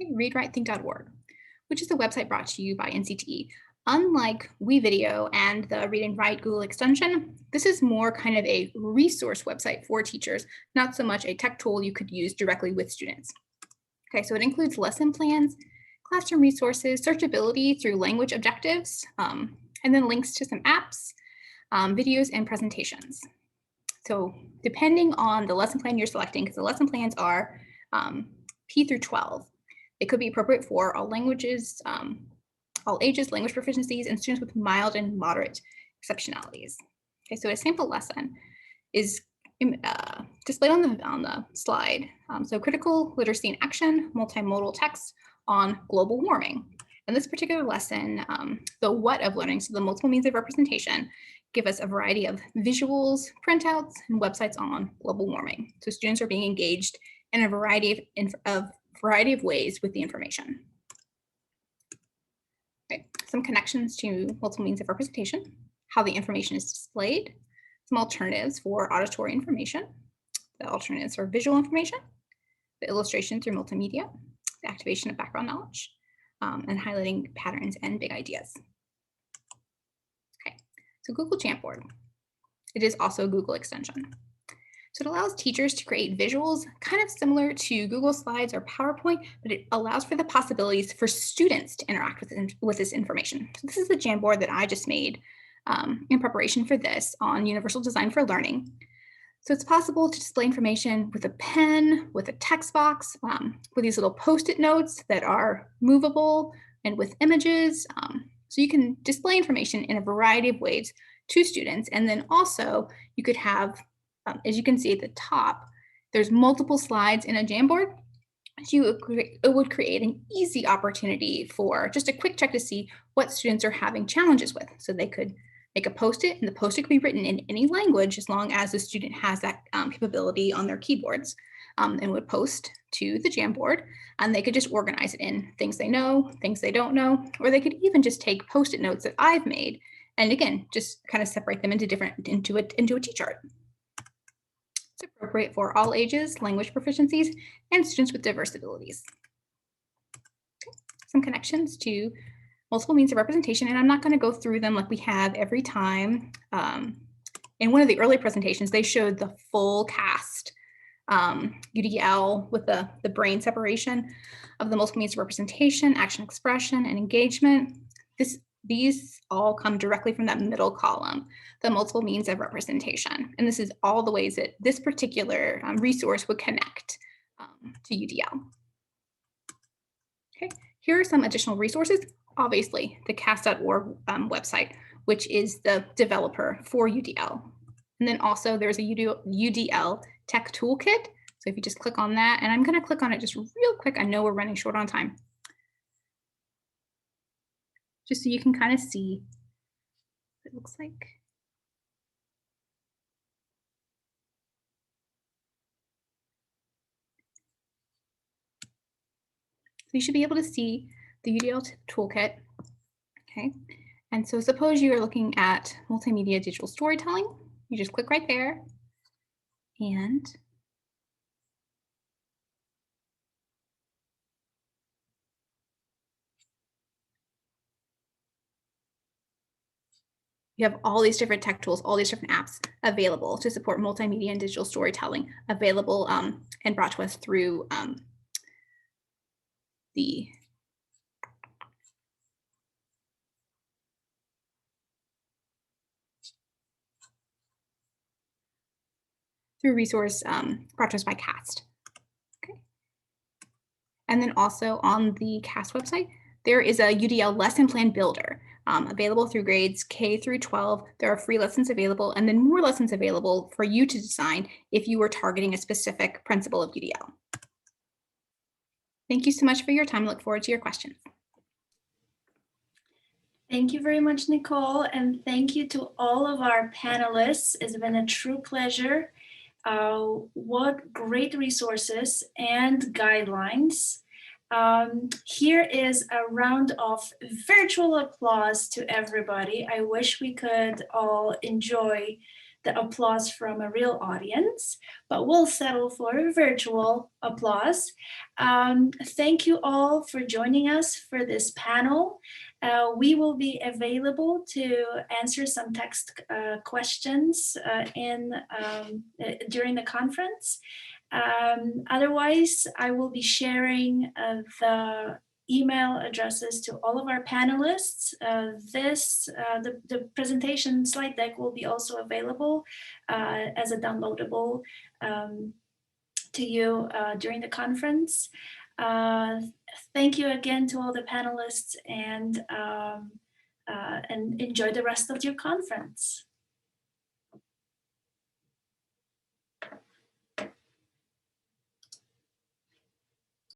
Okay, Readrightthink.org, which is a website brought to you by NCTE. Unlike Wevideo and the Read and Write Google extension, this is more kind of a resource website for teachers, not so much a tech tool you could use directly with students. Okay, so it includes lesson plans, classroom resources, searchability through language objectives, and then links to some apps, videos, and presentations. So depending on the lesson plan you're selecting, because the lesson plans are P through 12, it could be appropriate for all languages, all ages, language proficiencies, and students with mild and moderate exceptionalities. Okay, so a sample lesson is displayed on the slide. So critical literacy in action, multimodal text on global warming. In this particular lesson, the what of learning, so the multiple means of representation, give us a variety of visuals, printouts, and websites on global warming. So students are being engaged in a variety of ways with the information. Okay, some connections to multiple means of representation, how the information is displayed, some alternatives for auditory information, the alternatives for visual information, the illustration through multimedia, the activation of background knowledge, and highlighting patterns and big ideas. Okay, so Google Jamboard. It is also a Google extension. So it allows teachers to create visuals kind of similar to Google Slides or PowerPoint, but it allows for the possibilities for students to interact with this information. So this is the Jamboard that I just made in preparation for this on Universal Design for Learning. So it's possible to display information with a pen, with a text box, with these little Post-it notes that are movable, and with images. So you can display information in a variety of ways to students. And then also you could have, as you can see at the top, there's multiple slides in a Jamboard. So it would create an easy opportunity for just a quick check to see what students are having challenges with. So they could make a Post-it, and the Post-it could be written in any language as long as the student has that capability on their keyboards. and would post to the Jamboard, and they could just organize it in things they know, things they don't know, or they could even just take Post-it notes that I've made, and again, just kind of separate them into a T-chart. It's appropriate for all ages, language proficiencies, and students with diverse abilities. Okay. Some connections to multiple means of representation, and I'm not going to go through them like we have every time. In one of the early presentations, they showed the full cast UDL with the brain separation of the multiple means of representation, action, expression, and engagement. These all come directly from that middle column, the multiple means of representation. And this is all the ways that this particular resource would connect to UDL. Okay, here are some additional resources. Obviously, the cast.org website, which is the developer for UDL. And then also there's a UDL Tech Toolkit. So if you just click on that, and I'm going to click on it just real quick. I know we're running short on time. Just so you can kind of see what it looks like. So you should be able to see the UDL Toolkit. Okay. And so suppose you are looking at multimedia digital storytelling. You just click right there, and you have all these different tech tools, all these different apps available to support multimedia and digital storytelling, available and brought to us through resource brought to us by CAST. Okay. And then also on the CAST website, there is a UDL lesson plan builder available through grades K through 12. There are free lessons available, and then more lessons available for you to design if you were targeting a specific principle of UDL. Thank you so much for your time. I look forward to your questions. Thank you very much, Nicole, and thank you to all of our panelists. It's been a true pleasure. What great resources and guidelines. Here is a round of virtual applause to everybody. I wish we could all enjoy the applause from a real audience, but we'll settle for virtual applause. Thank you all for joining us for this panel. We will be available to answer some text questions during the conference. Otherwise, I will be sharing the email addresses to all of our panelists. The presentation slide deck will be also available as a downloadable to you during the conference. Thank you again to all the panelists, and enjoy the rest of your conference.